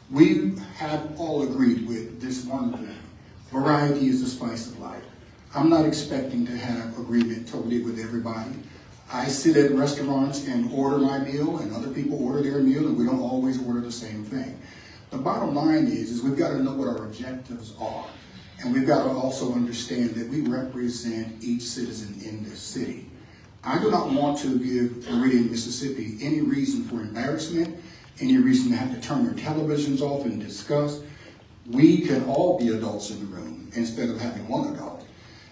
We have all agreed with this one thing. Variety is the spice of life. I'm not expecting to have agreement totally with everybody. I sit at restaurants and order my meal, and other people order their meal, and we don't always order the same thing. The bottom line is we've got to know what our objectives are, and we've got to also understand that we represent each citizen in this city. I do not want to give Meridian, Mississippi any reason for embarrassment, any reason to have to turn their televisions off and discuss. We can all be adults in the room instead of having one adult.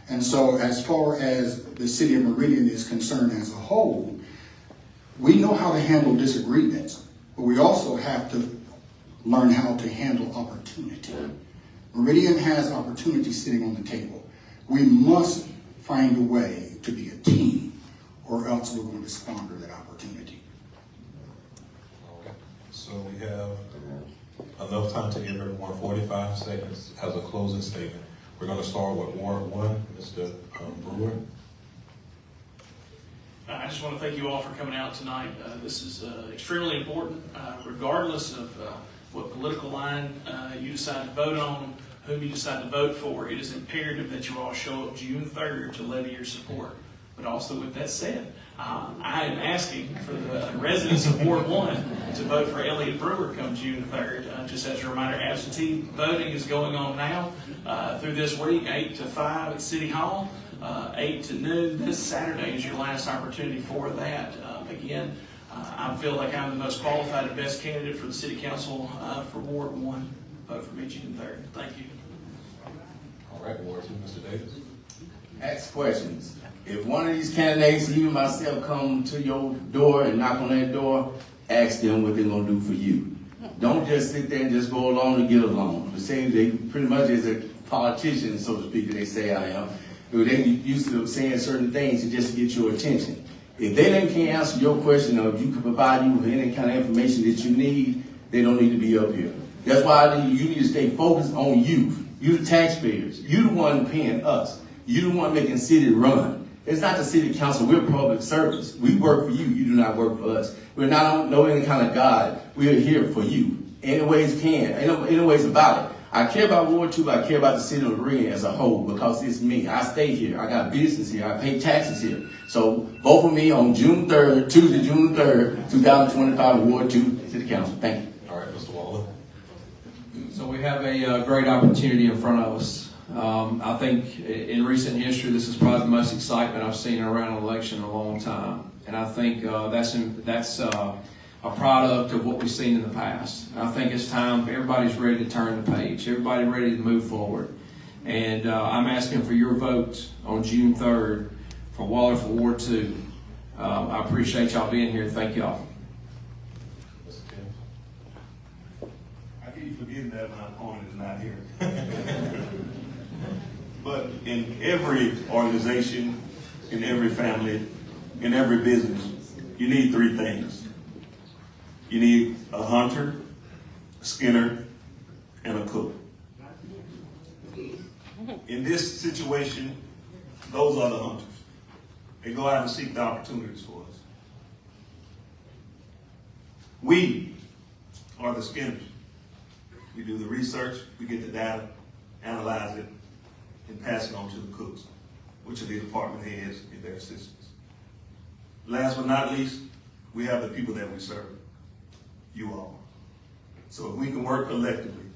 And so as far as the city of Meridian is concerned as a whole, we know how to handle disagreements, but we also have to learn how to handle opportunity. Meridian has opportunity sitting on the table. We must find a way to be a team, or else we're going to squander that opportunity. So we have enough time to give everyone 45 seconds as a closing statement. We're going to start with Ward 1, Mr. Brewer. I just want to thank you all for coming out tonight. This is extremely important, regardless of what political line you decide to vote on, whom you decide to vote for. It is imperative that you all show up June 3rd to levy your support. But also, with that said, I am asking for the residents of Ward 1 to vote for Elliott Brewer come June 3rd. Just as a reminder, absentee voting is going on now through this week, 8 to 5 at City Hall, 8 to noon. This Saturday is your last opportunity for that. Again, I feel like I'm the most qualified and best candidate for the City Council for Ward 1. Vote for me June 3rd. Thank you. All right, Ward 2, Mr. Davis. Ask questions. If one of these candidates, even myself, come to your door and knock on that door, ask them what they're going to do for you. Don't just sit there and just go along to get along. The same, they pretty much as a politician, so to speak, they say I am. They used to saying certain things to just get your attention. If they then can't answer your question or if you can provide you with any kind of information that you need, they don't need to be up here. That's why you need to stay focused on you. You the taxpayers. You the one paying us. You the one making city run. It's not the city council. We're public service. We work for you. You do not work for us. We're not no any kind of God. We are here for you. Any ways can. Any ways about it. I care about Ward 2. I care about the city of Meridian as a whole because it's me. I stay here. I got business here. I pay taxes here. So vote for me on June 3rd, Tuesday, June 3rd, 2025, Ward 2 City Council. Thank you. All right, Mr. Waller. So we have a great opportunity in front of us. I think in recent history, this is probably the most excitement I've seen around an election in a long time. And I think that's a product of what we've seen in the past. I think it's time everybody's ready to turn the page. Everybody ready to move forward. And I'm asking for your vote on June 3rd for Waller for Ward 2. I appreciate y'all being here. Thank y'all. I keep forgetting that my opponent is not here. But in every organization, in every family, in every business, you need 3 things. You need a hunter, a skinner, and a cook. In this situation, those are the hunters. They go out and seek the opportunities for us. We are the skinners. We do the research, we get the data, analyze it, and pass it on to the cooks, which are the department heads and their assistants. Last but not least, we have the people that we serve, you all. So if we can work collectively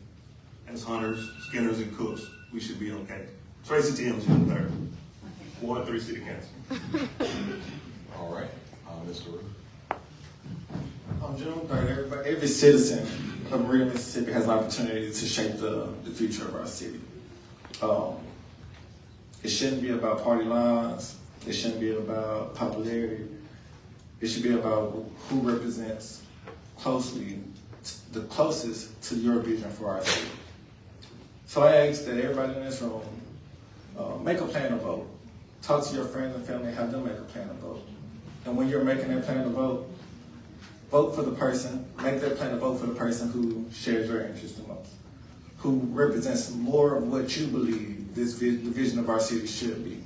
as hunters, skinners, and cooks, we should be okay. Tracy Timms, June 3rd, Ward 3 City Council. All right, Mr. Ruth. On June 3rd, every citizen of Meridian, Mississippi has an opportunity to shape the future of our city. It shouldn't be about party lines. It shouldn't be about popularity. It should be about who represents closely the closest to your vision for our city. So I ask that everybody in this room make a plan to vote. Talk to your friends and family, have them make a plan to vote. And when you're making that plan to vote, vote for the person, make that plan to vote for the person who shares your interest the most, who represents more of what you believe the vision of our city should be.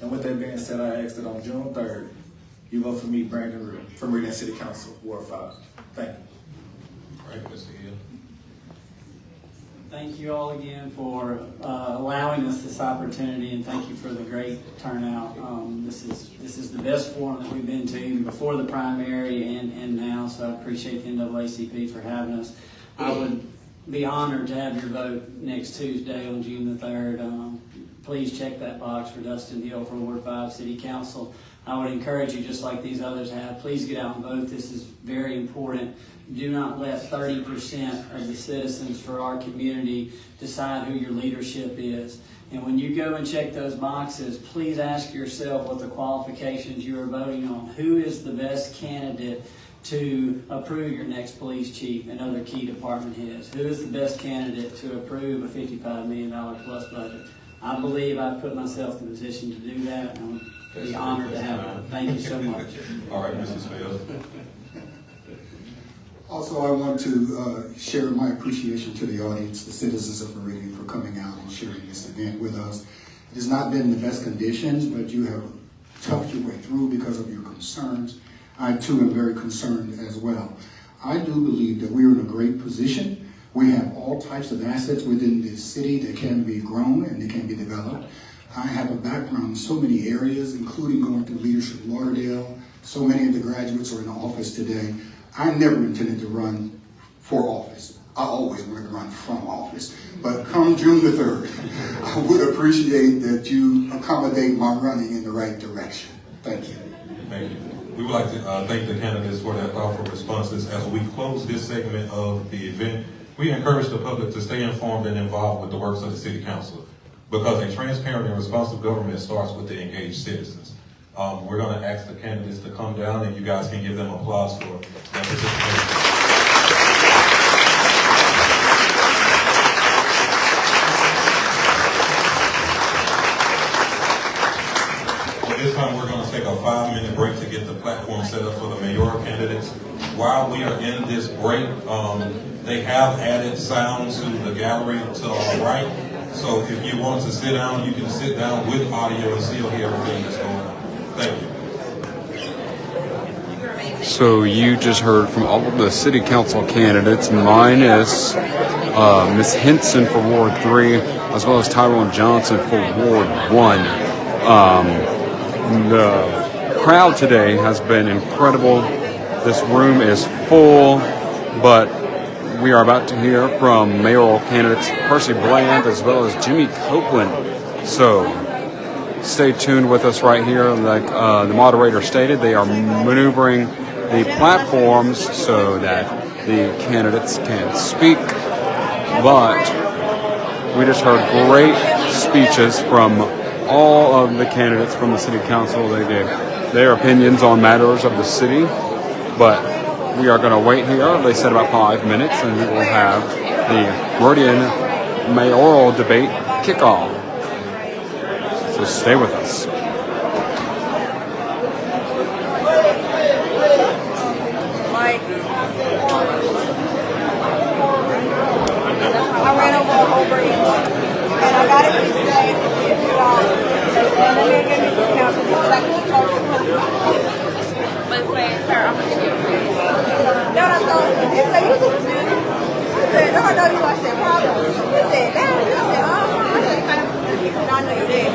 And with that being said, I ask that on June 3rd, you vote for me, Brandon Rue, for Meridian City Council, Ward 5. Thank you. All right, Mr. Hill. Thank you all again for allowing us this opportunity, and thank you for the great turnout. This is the best forum that we've been to, even before the primary and now, so I appreciate the NAACP for having us. I would be honored to have your vote next Tuesday on June the 3rd. Please check that box for Dustin Hill for Ward 5 City Council. I would encourage you, just like these others have, please get out and vote. This is very important. Do not let 30% of the citizens for our community decide who your leadership is. And when you go and check those boxes, please ask yourself what the qualifications you are voting on. Who is the best candidate to approve your next police chief and other key department heads? Who is the best candidate to approve a $55 million plus budget? I believe I've put myself in a position to do that, and I'll be honored to have it. Thank you so much. All right, Mrs. Spells. Also, I want to share my appreciation to the audience, the citizens of Meridian, for coming out and sharing this event with us. It has not been the best conditions, but you have toughed your way through because of your concerns. I, too, am very concerned as well. I do believe that we are in a great position. We have all types of assets within this city that can be grown and they can be developed. I have a background in so many areas, including going through Leadership Lauderdale. So many of the graduates are in the office today. I never intended to run for office. I always wanted to run from office. But come June the 3rd, I would appreciate that you accommodate my running in the right direction. Thank you. Thank you. We would like to thank the candidates for their thoughtful responses. As we close this segment of the event, we encourage the public to stay informed and involved with the works of the City Council, because a transparent and responsive government starts with the engaged citizens. We're going to ask the candidates to come down, and you guys can give them applause for their participation. At this time, we're going to take a 5-minute break to get the platform set up for the mayoral candidates. While we are in this break, they have added sound to the gallery to our right. So if you want to sit down, you can sit down with audio and still hear everything that's going on. Thank you. So you just heard from all of the city council candidates, minus Ms. Henson for Ward 3, as well as Tyrone Johnson for Ward 1. The crowd today has been incredible. This room is full, but we are about to hear from mayoral candidates Percy Bland as well as Jimmy Copeland. So stay tuned with us right here. Like the moderator stated, they are maneuvering the platforms so that the candidates can speak. But we just heard great speeches from all of the candidates from the city council. They gave their opinions on matters of the city. But we are going to wait here. They said about 5 minutes, and we will have the Meridian mayoral debate kickoff. So stay with us. I ran over and I got it today. And then they gave me discount because I couldn't charge $25. But say, sir, I'm gonna give you No, I told him. He said, you could do it. I said, no, I know you. I said, problem. He said, damn. I said, I said, kind of, I know you did.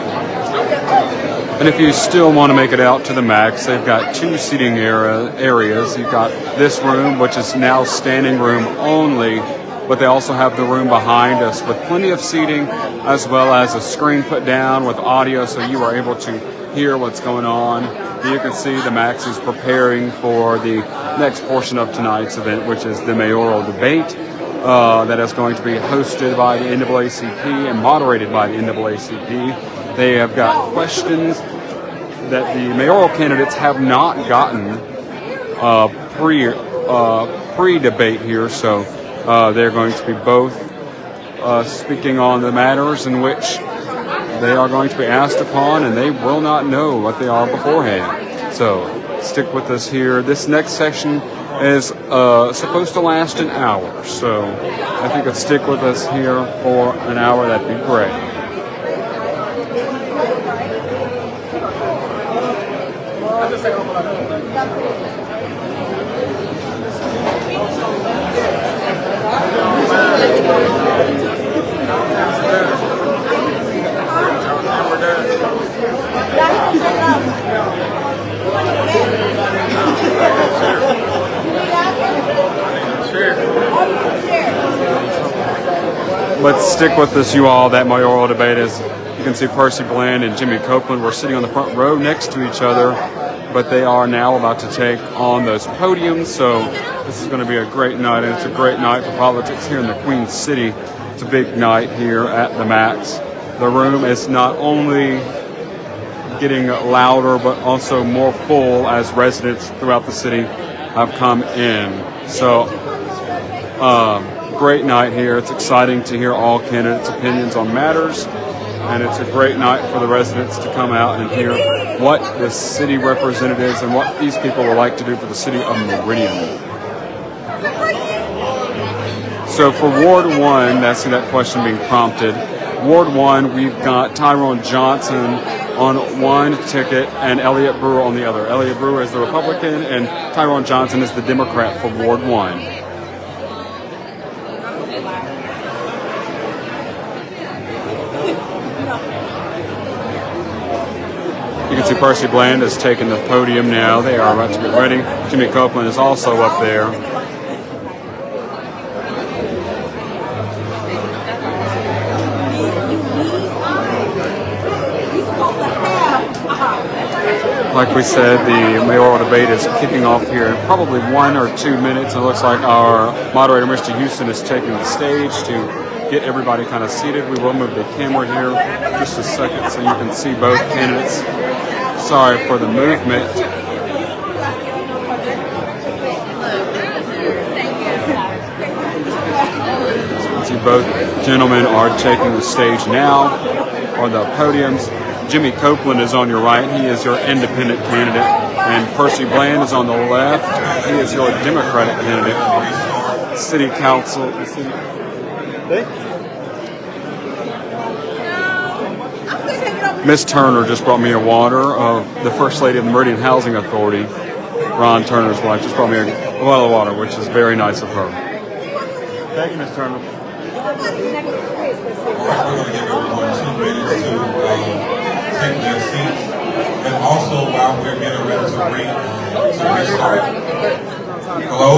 And if you still want to make it out to the max, they've got 2 seating areas. You've got this room, which is now standing room only, but they also have the room behind us with plenty of seating, as well as a screen put down with audio so you are able to hear what's going on. You can see the Max is preparing for the next portion of tonight's event, which is the mayoral debate that is going to be hosted by the NAACP and moderated by the NAACP. They have got questions that the mayoral candidates have not gotten pre-debate here, so they're going to be both speaking on the matters in which they are going to be asked upon, and they will not know what they are beforehand. So stick with us here. This next session is supposed to last an hour, so if you could stick with us here for an hour, that'd be great. Let's stick with us, you all. That mayoral debate is, you can see Percy Bland and Jimmy Copeland were sitting on the front row next to each other, but they are now about to take on those podiums. So this is going to be a great night, and it's a great night for politics here in the Queen City. It's a big night here at the Max. The room is not only getting louder, but also more full as residents throughout the city have come in. So great night here. It's exciting to hear all candidates' opinions on matters, and it's a great night for the residents to come out and hear what the city representatives and what these people would like to do for the city of Meridian. So for Ward 1, that's that question being prompted. Ward 1, we've got Tyrone Johnson on one ticket and Elliott Brewer on the other. Elliott Brewer is the Republican and Tyrone Johnson is the Democrat for Ward 1. You can see Percy Bland has taken the podium now. They are about to get ready. Jimmy Copeland is also up there. Like we said, the mayoral debate is kicking off here in probably 1 or 2 minutes. It looks like our moderator, Mr. Houston, is taking the stage to get everybody kind of seated. We will move the camera here just a second so you can see both candidates. Sorry for the movement. See, both gentlemen are taking the stage now on the podiums. Jimmy Copeland is on your right. He is your independent candidate. And Percy Bland is on the left. He is your Democratic candidate. City Council. Miss Turner just brought me a water. The First Lady of the Meridian Housing Authority, Ron Turner's wife, just brought me a bottle of water, which is very nice of her. Thank you, Miss Turner. All right, we're going to give everyone 2 minutes to take their seats. And also, while we're getting ready to restart. Hello?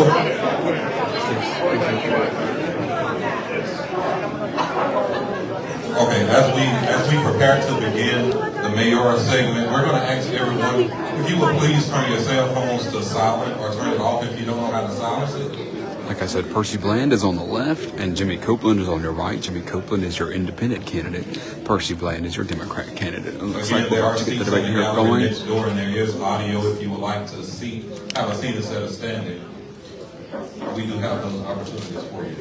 Okay, as we prepare to begin the mayoral segment, we're going to ask everyone, if you would please turn your cell phones to silent or turn it off if you don't know how to silence it. Like I said, Percy Bland is on the left and Jimmy Copeland is on your right. Jimmy Copeland is your independent candidate. Percy Bland is your Democratic candidate. It looks like we're about to get the debate here going. Next door, and there is audio if you would like to have a seat instead of standing. We do have those opportunities for you.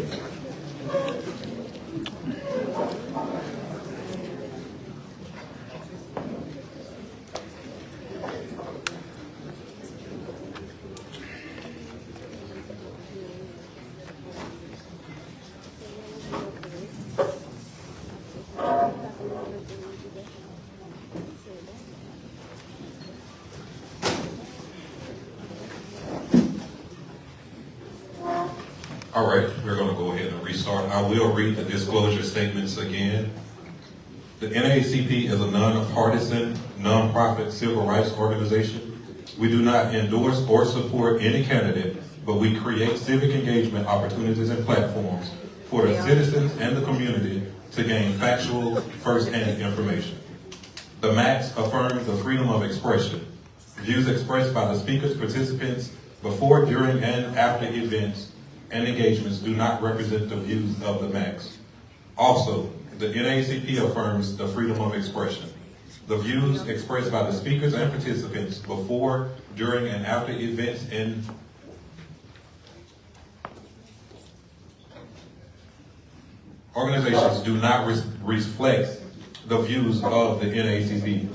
All right, we're going to go ahead and restart. I will read the disclosure statements again. The NAACP is a nonpartisan, nonprofit civil rights organization. We do not endorse or support any candidate, but we create civic engagement opportunities and platforms for the citizens and the community to gain factual, first-hand information. The MAX affirms the freedom of expression. Views expressed by the speakers, participants, before, during, and after events and engagements do not represent the views of the MAX. Also, the NAACP affirms the freedom of expression. The views expressed by the speakers and participants before, during, and after events and organizations do not reflect the views of the NAACP.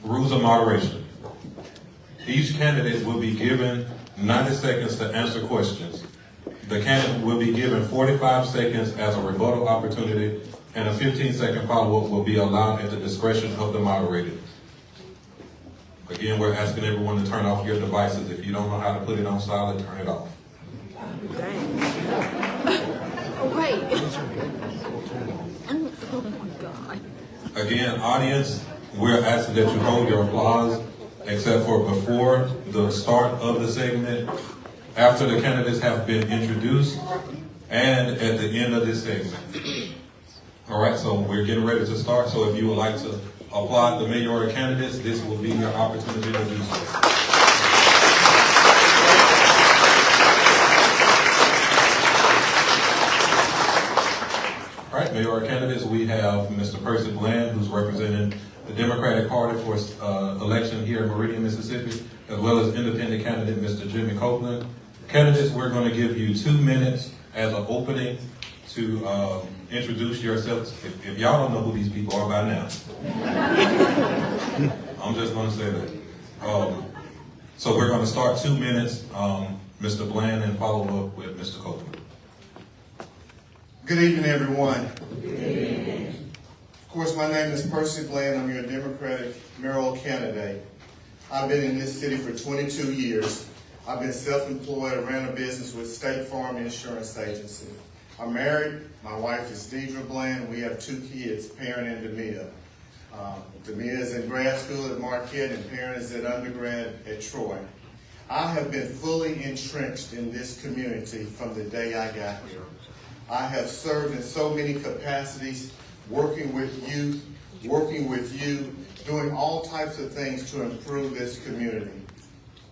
Rules of moderation. Each candidate will be given 90 seconds to answer questions. The candidate will be given 45 seconds as a rebuttal opportunity, and a 15-second follow-up will be allowed at the discretion of the moderator. Again, we're asking everyone to turn off your devices. If you don't know how to put it on silent, turn it off. Wait. Oh my God. Again, audience, we're asking that you hold your applause except for before the start of the segment, after the candidates have been introduced, and at the end of this segment. All right, so we're getting ready to start. So if you would like to applaud the mayoral candidates, this will be your opportunity to do so. All right, mayoral candidates, we have Mr. Percy Bland, who's representing the Democratic Party for election here in Meridian, Mississippi, as well as independent candidate Mr. Jimmy Copeland. Candidates, we're going to give you 2 minutes as an opening to introduce yourselves. If y'all don't know who these people are by now, I'm just going to say that. So we're going to start 2 minutes, Mr. Bland, and follow up with Mr. Copeland. Good evening, everyone. Good evening. Of course, my name is Percy Bland. I'm your Democratic mayoral candidate. I've been in this city for 22 years. I've been self-employed, ran a business with State Farm Insurance Agency. I'm married. My wife is Deidre Bland. We have 2 kids, Perrin and Demia. Demia is in grad school at Marquette and Perrin is at undergrad at Troy. I have been fully entrenched in this community from the day I got here. I have served in so many capacities, working with youth, doing all types of things to improve this community.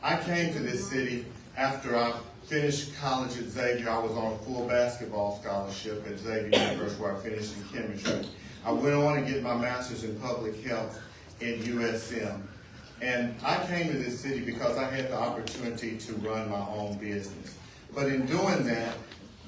I came to this city after I finished college at Xavier. I was on a full basketball scholarship at Xavier University where I finished in chemistry. I went on to get my master's in public health at USM. And I came to this city because I had the opportunity to run my own business. But in doing that,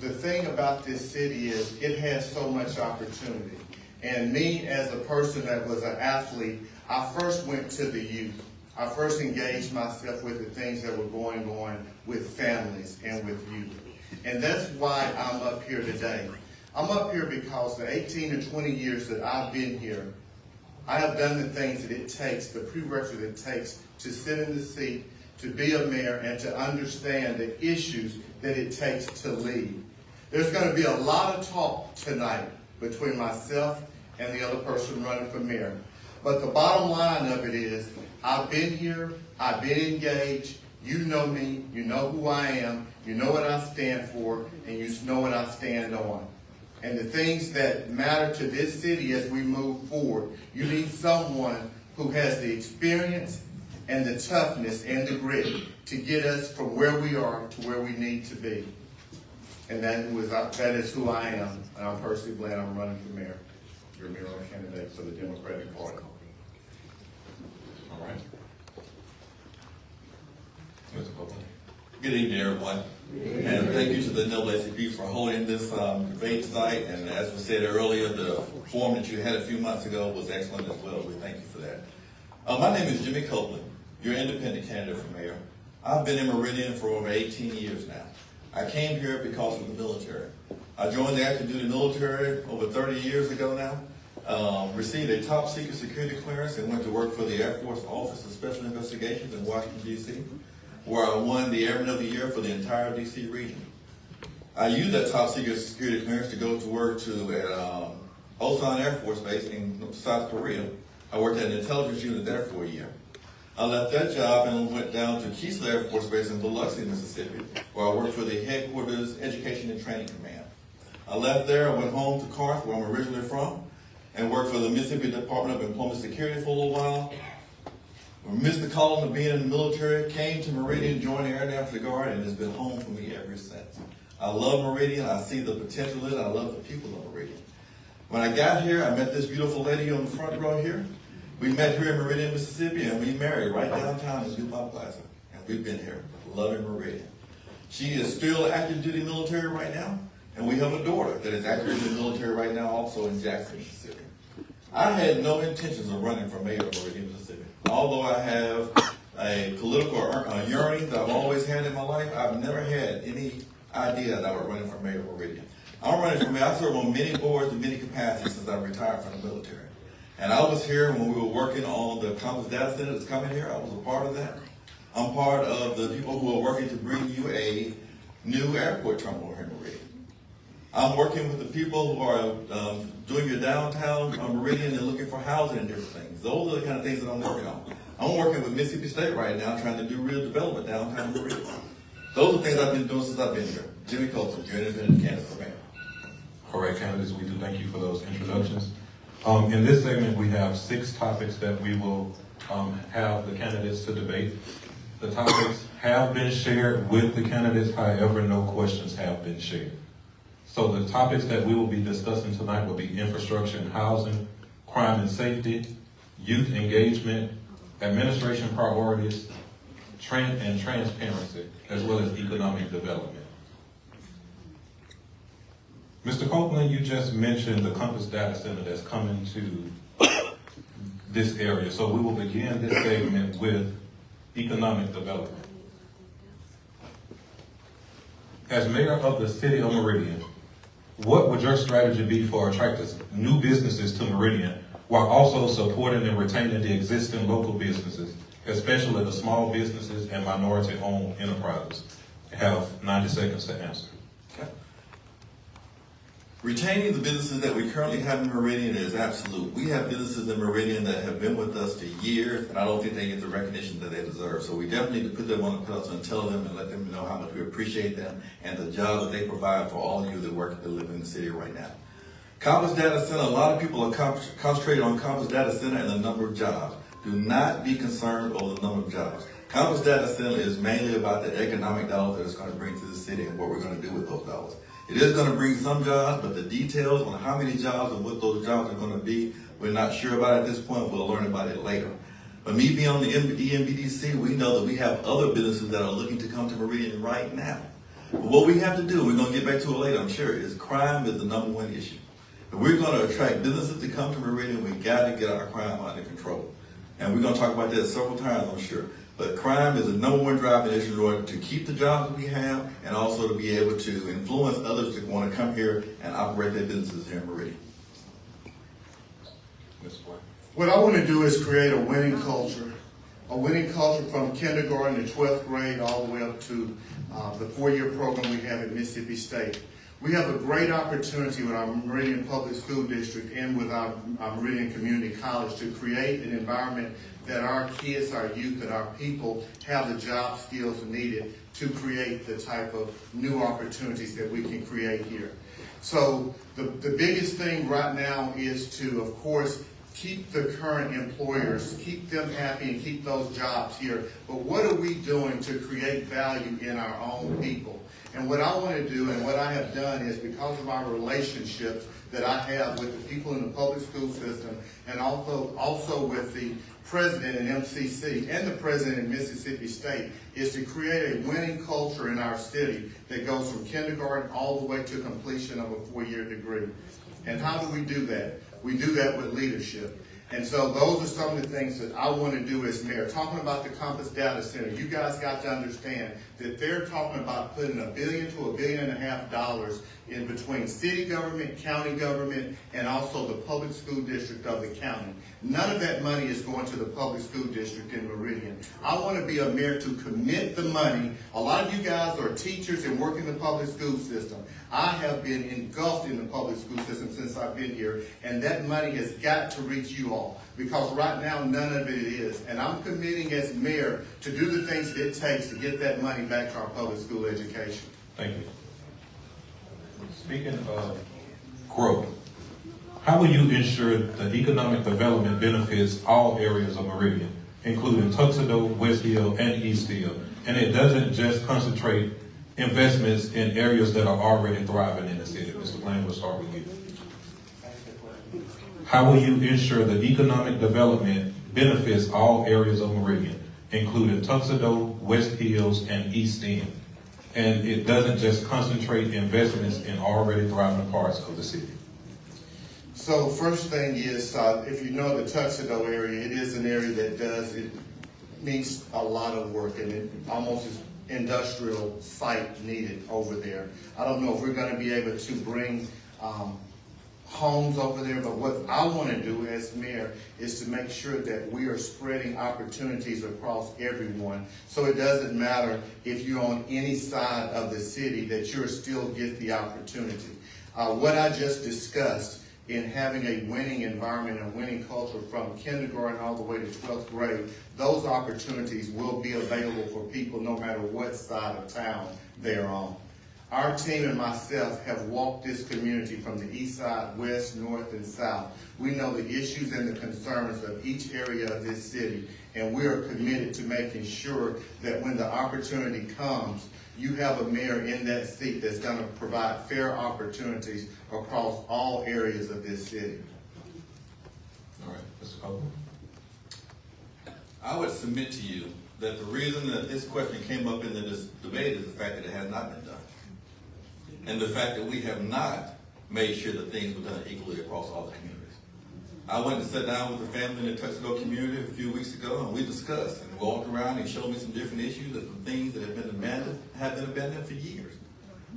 the thing about this city is it has so much opportunity. And me, as a person that was an athlete, I first went to the youth. I first engaged myself with the things that were going on with families and with youth. And that's why I'm up here today. I'm up here because the 18 to 20 years that I've been here, I have done the things that it takes, the prerequisite it takes to sit in the seat, to be a mayor, and to understand the issues that it takes to lead. There's going to be a lot of talk tonight between myself and the other person running for mayor. But the bottom line of it is, I've been here, I've been engaged, you know me, you know who I am, you know what I stand for, and you know what I stand on. And the things that matter to this city as we move forward, you need someone who has the experience and the toughness and the grit to get us from where we are to where we need to be. And that is who I am. And I'm Percy Bland. I'm running for mayor. Your mayoral candidate for the Democratic Party. All right. Mr. Copeland. Good evening, everyone. And thank you to the NAACP for holding this debate tonight. And as was said earlier, the forum that you had a few months ago was excellent as well. We thank you for that. My name is Jimmy Copeland, your independent candidate for mayor. I've been in Meridian for over 18 years now. I came here because of the military. I joined the active duty military over 30 years ago now, received a top secret security clearance and went to work for the Air Force Office of Special Investigations in Washington, D.C., where I won the Airman of the Year for the entire D.C. region. I used that top secret security clearance to go to work at Osan Air Force Base in South Korea. I worked at an intelligence unit there for a year. I left that job and went down to Keesler Air Force Base in Biloxi, Mississippi, where I worked for the Headquarters Education and Training Command. I left there, I went home to Corinth, where I'm originally from, and worked for the Mississippi Department of Employment Security for a little while. I missed the calling of being in the military, came to Meridian, joined the Air National Guard, and it's been home for me ever since. I love Meridian, I see the potential in it, I love the people of Meridian. When I got here, I met this beautiful lady on the front row here. We met here in Meridian, Mississippi, and we married right downtown in DuPont Plaza. And we've been here, loving Meridian. She is still active duty military right now, And we have a daughter that is active in the military right now, also in Jackson, Mississippi. I had no intentions of running for mayor of Meridian, Mississippi. Although I have a political yearning that I've always had in my life, I've never had any idea that I would run for mayor of Meridian. I'm running for mayor. I serve on many boards in many capacities since I retired from the military. And I was here when we were working on the campus data center that's coming here. I was a part of that. I'm part of the people who are working to bring you a new airport terminal here in Meridian. I'm working with the people who are doing your downtown Meridian and looking for housing and different things. Those are the kind of things that I'm working on. I'm working with Mississippi State right now trying to do real development downtown Meridian. Those are things I've been doing since I've been here. Jimmy Colson, your independent candidate for mayor. Correct, candidates. We do thank you for those introductions. In this segment, we have 6 topics that we will have the candidates to debate. The topics have been shared with the candidates, however, no questions have been shared. So the topics that we will be discussing tonight will be infrastructure and housing, crime and safety, youth engagement, administration priorities, and transparency, as well as economic development. Mr. Copeland, you just mentioned the campus data center that's coming to this area. So we will begin this segment with economic development. As mayor of the city of Meridian, what would your strategy be for attracting new businesses to Meridian while also supporting and retaining the existing local businesses, especially the small businesses and minority-owned enterprises? You have 90 seconds to answer. Okay. Retaining the businesses that we currently have in Meridian is absolute. We have businesses in Meridian that have been with us for years, and I don't think they get the recognition that they deserve. So we definitely need to put them on the pedestal and tell them and let them know how much we appreciate them and the job that they provide for all of you that work that live in the city right now. Campus Data Center, a lot of people are concentrated on Campus Data Center and the number of jobs. Do not be concerned over the number of jobs. Campus Data Center is mainly about the economic dollars that it's going to bring to the city and what we're going to do with those dollars. It is going to bring some jobs, but the details on how many jobs and what those jobs are going to be, we're not sure about at this point. We'll learn about it later. But me being on the EMBDC, we know that we have other businesses that are looking to come to Meridian right now. But what we have to do, we're going to get back to it later, I'm sure, is crime is the #1 issue. If we're going to attract businesses to come to Meridian, we got to get our crime under control. And we're going to talk about that several times, I'm sure. But crime is the #1 driving issue in order to keep the jobs that we have and also to be able to influence others to want to come here and operate their businesses here in Meridian. What I want to do is create a winning culture from kindergarten to 12th grade all the way up to the 4-year program we have at Mississippi State. We have a great opportunity with our Meridian Public School District and with our Meridian Community College to create an environment that our kids, our youth, and our people have the job skills needed to create the type of new opportunities that we can create here. So the biggest thing right now is to, of course, keep the current employers, keep them happy and keep those jobs here. But what are we doing to create value in our own people? And what I want to do and what I have done is, because of our relationships that I have with the people in the public school system and also with the president in MCC and the president in Mississippi State, is to create a winning culture in our city that goes from kindergarten all the way to completion of a 4-year degree. And how do we do that? We do that with leadership. And so those are some of the things that I want to do as mayor. Talking about the Campus Data Center, you guys got to understand that they're talking about putting $1 billion to $1.5 billion in between city government, county government, and also the public school district of the county. None of that money is going to the public school district in Meridian. I want to be a mayor to commit the money. A lot of you guys are teachers and work in the public school system. I have been engulfed in the public school system since I've been here, and that money has got to reach you all, because right now none of it is. And I'm committing as mayor to do the things that it takes to get that money back to our public school education. Thank you. Speaking of growth, how will you ensure that economic development benefits all areas of Meridian, including Tuxedo, West Hill, and East Hill, and it doesn't just concentrate investments in areas that are already thriving in the city? Mr. Blaine, we'll start with you. How will you ensure that economic development benefits all areas of Meridian, including Tuxedo, West Hills, and East End, and it doesn't just concentrate investments in already thriving parts of the city? So first thing is, if you know the Tuxedo area, it is an area that it needs a lot of work, and it almost is industrial site needed over there. I don't know if we're gonna be able to bring homes over there, but what I wanna do as mayor is to make sure that we are spreading opportunities across everyone. So it doesn't matter if you're on any side of the city, that you'll still get the opportunity. What I just discussed in having a winning environment and winning culture from kindergarten all the way to 12th grade, those opportunities will be available for people no matter what side of town they're on. Our team and myself have walked this community from the east side, west, north, and south. We know the issues and the concerns of each area of this city, and we are committed to making sure that when the opportunity comes, you have a mayor in that seat that's going to provide fair opportunities across all areas of this city. All right, Mr. Copeland. I would submit to you that the reason that this question came up in this debate is the fact that it has not been done. And the fact that we have not made sure that things were done equally across all the communities. I went and sat down with a family in the Tuxedo community a few weeks ago, and we discussed and walked around and showed me some different issues and some things that have been abandoned for years.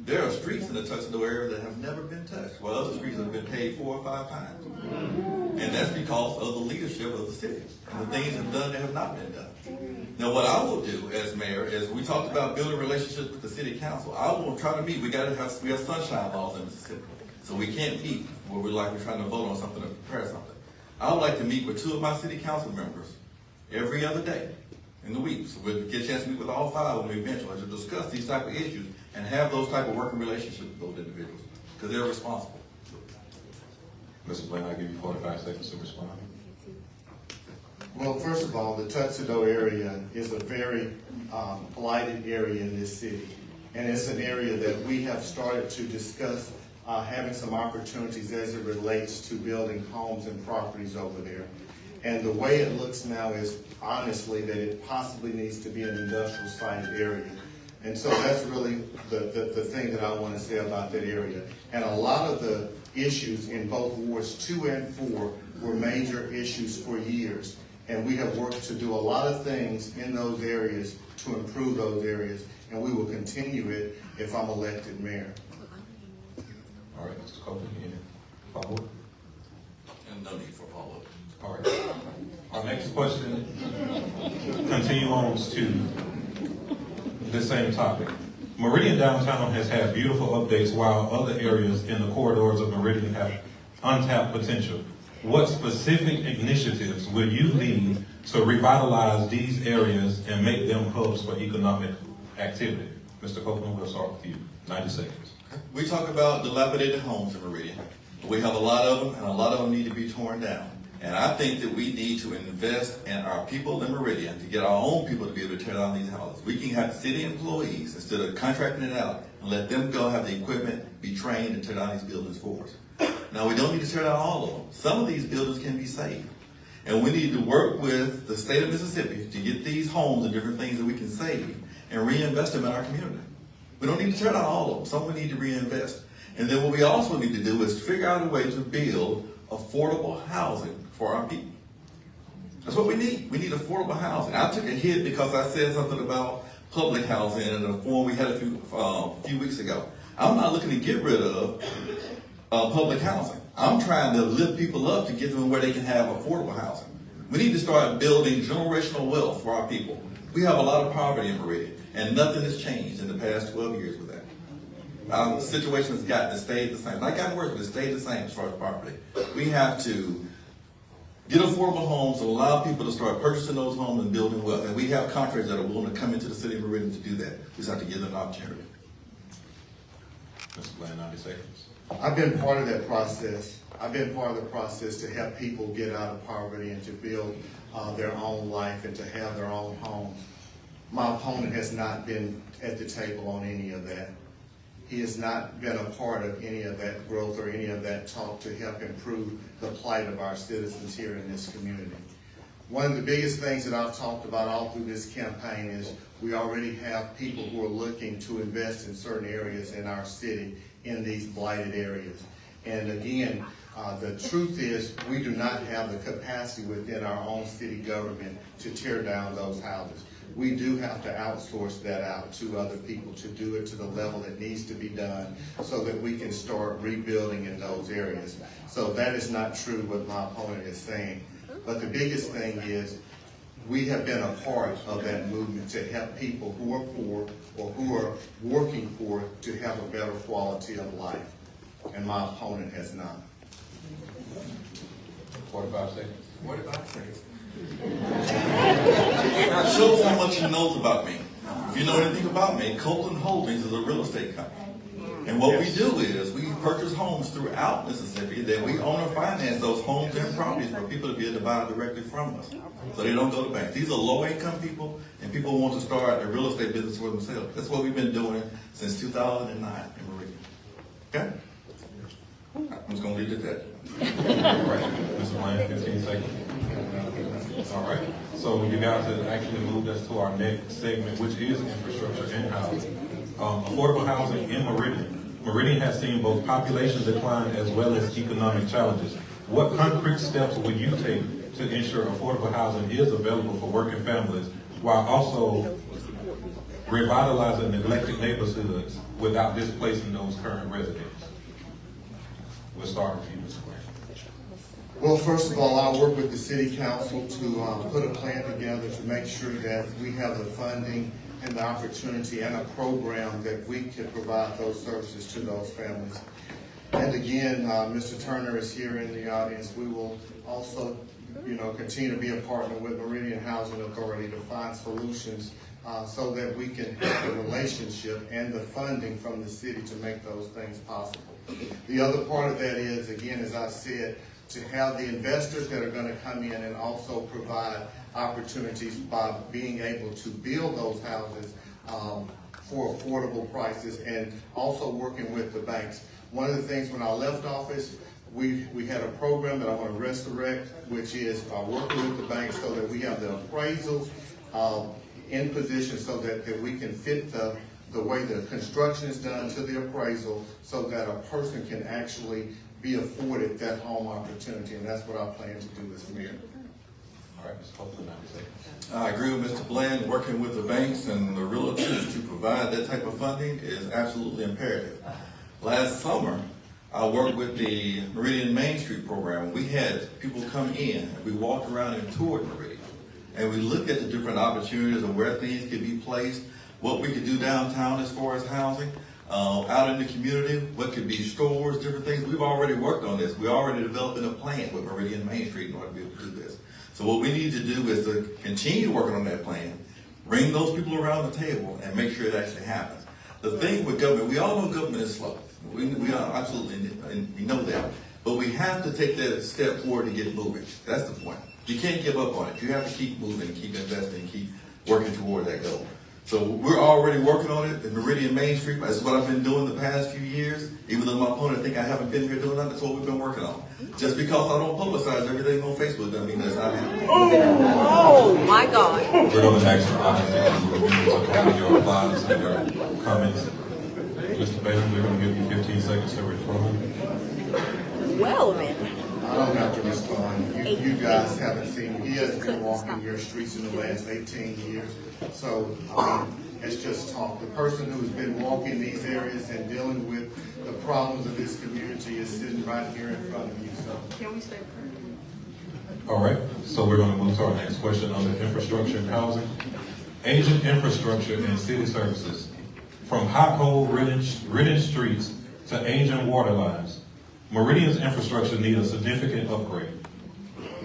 There are streets in the Tuxedo area that have never been touched, while other streets have been paved 4 or 5 times. And that's because of the leadership of the city and the things have done that have not been done. Now, what I will do as mayor is, we talked about building relationships with the city council. I will try to meet. We have sunshine laws in Mississippi, so we can't meet where we're trying to vote on something or prepare something. I would like to meet with 2 of my city council members every other day in the week, so we'll get a chance to meet with all 5 when we eventually to discuss these type of issues and have those type of working relationships with those individuals, because they're responsible. Mr. Blaine, I'll give you 45 seconds to respond. Well, first of all, the Tuxedo area is a very blighted area in this city. And it's an area that we have started to discuss having some opportunities as it relates to building homes and properties over there. And the way it looks now is honestly that it possibly needs to be an industrial site area. And so that's really the thing that I want to say about that area. And a lot of the issues in both wards 2 and 4 were major issues for years. And we have worked to do a lot of things in those areas to improve those areas. And we will continue it if I'm elected mayor. All right, Mr. Copeland, any follow-up? And no need for follow-up. All right. Our next question continues to the same topic. Meridian downtown has had beautiful updates, while other areas in the corridors of Meridian have untapped potential. What specific initiatives will you lead to revitalize these areas and make them hubs for economic activity? Mr. Copeland, we'll start with you. 90 seconds. We talk about dilapidated homes in Meridian. We have a lot of them, and a lot of them need to be torn down. And I think that we need to invest in our people in Meridian to get our own people to be able to tear down these houses. We can have city employees, instead of contracting it out, and let them go have the equipment, be trained, and tear down these buildings for us. Now, we don't need to tear down all of them. Some of these buildings can be saved. And we need to work with the state of Mississippi to get these homes and different things that we can save and reinvest them in our community. We don't need to tear down all of them. Some we need to reinvest. And then what we also need to do is figure out a way to build affordable housing for our people. That's what we need. We need affordable housing. I took a hit because I said something about public housing in a forum we had a few weeks ago. I'm not looking to get rid of public housing. I'm trying to lift people up to get them where they can have affordable housing. We need to start building generational wealth for our people. We have a lot of poverty in Meridian, and nothing has changed in the past 12 years with that. The situation has stayed the same. Not gotten worse, but it's stayed the same as far as poverty. We have to get affordable homes and allow people to start purchasing those homes and building wealth. And we have contractors that are willing to come into the city of Meridian to do that. We just have to give them an opportunity. Mr. Blaine, 90 seconds. I've been part of that process. I've been part of the process to help people get out of poverty and to build their own life and to have their own homes. My opponent has not been at the table on any of that. He has not been a part of any of that growth or any of that talk to help improve the plight of our citizens here in this community. One of the biggest things that I've talked about all through this campaign is we already have people who are looking to invest in certain areas in our city in these blighted areas. And again, the truth is we do not have the capacity within our own city government to tear down those houses. We do have to outsource that out to other people to do it to the level that needs to be done so that we can start rebuilding in those areas. So that is not true what my opponent is saying. But the biggest thing is we have been a part of that movement to help people who are poor or who are working poor to have a better quality of life. And my opponent has not. 45 seconds. 45 seconds. Shows how much he knows about me. If you know anything about me, Copeland Holdings is a real estate company. And what we do is we purchase homes throughout Mississippi that we own or finance those homes and properties for people to be able to buy directly from us. So they don't go to banks. These are low-income people, and people who want to start a real estate business for themselves. That's what we've been doing since 2009 in Meridian. Okay? I'm just going to leave it at that. All right. Mr. Lane, 15 seconds. All right. So you guys have actually moved us to our next segment, which is infrastructure and housing. Affordable housing in Meridian. Meridian has seen both population decline as well as economic challenges. What concrete steps will you take to ensure affordable housing is available for working families while also revitalizing neglected neighborhoods without displacing those current residents? We'll start with you, Mr. Grant. Well, first of all, I'll work with the city council to put a plan together to make sure that we have the funding and the opportunity and a program that we can provide those services to those families. And again, Mr. Turner is here in the audience. We will also, continue to be a partner with Meridian Housing Authority to find solutions so that we can have the relationship and the funding from the city to make those things possible. The other part of that is, again, as I said, to have the investors that are going to come in and also provide opportunities by being able to build those houses for affordable prices and also working with the banks. One of the things when I left office, we had a program that I want to resurrect, which is working with the banks so that we have the appraisals in position so that we can fit the way the construction is done to the appraisal so that a person can actually be afforded that home opportunity. And that's what I plan to do as mayor. All right, Mr. Copeland, 90 seconds. I agree with Mr. Bland. Working with the banks and the realtors to provide that type of funding is absolutely imperative. Last summer, I worked with the Meridian Main Street program. We had people come in and we walked around and toured Meridian. And we looked at the different opportunities of where things could be placed, what we could do downtown as far as housing, out in the community, what could be stores, different things. We've already worked on this. We're already developing a plan with Meridian Main Street in order to be able to do this. So what we need to do is to continue working on that plan, bring those people around the table, and make sure it actually happens. The thing with government, we all know government is slow. We are absolutely, and we know that. But we have to take that step forward to get moving. That's the point. You can't give up on it. You have to keep moving, keep investing, keep working toward that goal. So we're already working on it. The Meridian Main Street, that's what I've been doing the past few years. Even though my opponent think I haven't been here doing that, that's what we've been working on. Just because I don't publicize everything on Facebook doesn't mean that's not happening. Oh my God. We're going to ask your audience to come to your applause and your comments. Mr. Bailey, we're going to give you 15 seconds to respond. Well then. I don't have to respond. You guys haven't seen, he hasn't been walking your streets in the last 18 years. So, it's just talk. The person who's been walking these areas and dealing with the problems of this community is sitting right here in front of you. So, Can we stay? All right, so we're going to move to our next question on the infrastructure and housing. Aging infrastructure and city services. From hot-hole ridden streets to aging water lines, Meridian's infrastructure needs a significant upgrade.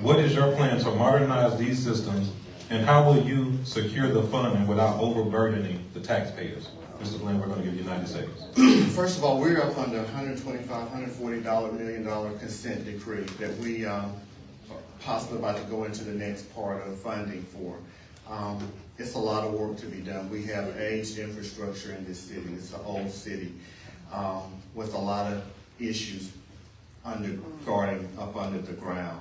What is your plan to modernize these systems, and how will you secure the funding without overburdening the taxpayers? Mr. Glenn, we're going to give you 90 seconds. First of all, we're up under $125, $140 million consent decree that we possibly about to go into the next part of funding for. It's a lot of work to be done. We have aged infrastructure in this city. It's an old city with a lot of issues underguarding up under the ground.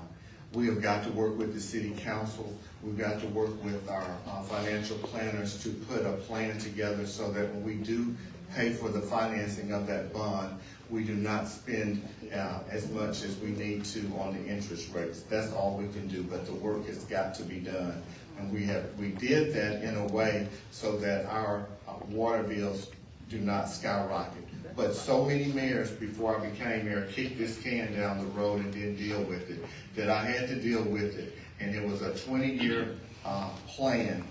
We have got to work with the city council. We've got to work with our financial planners to put a plan together so that when we do pay for the financing of that bond, we do not spend as much as we need to on the interest rates. That's all we can do, but the work has got to be done. And we did that in a way so that our water bills do not skyrocket. But so many mayors before I became mayor kicked this can down the road and didn't deal with it, that I had to deal with it. And it was a 20-year plan,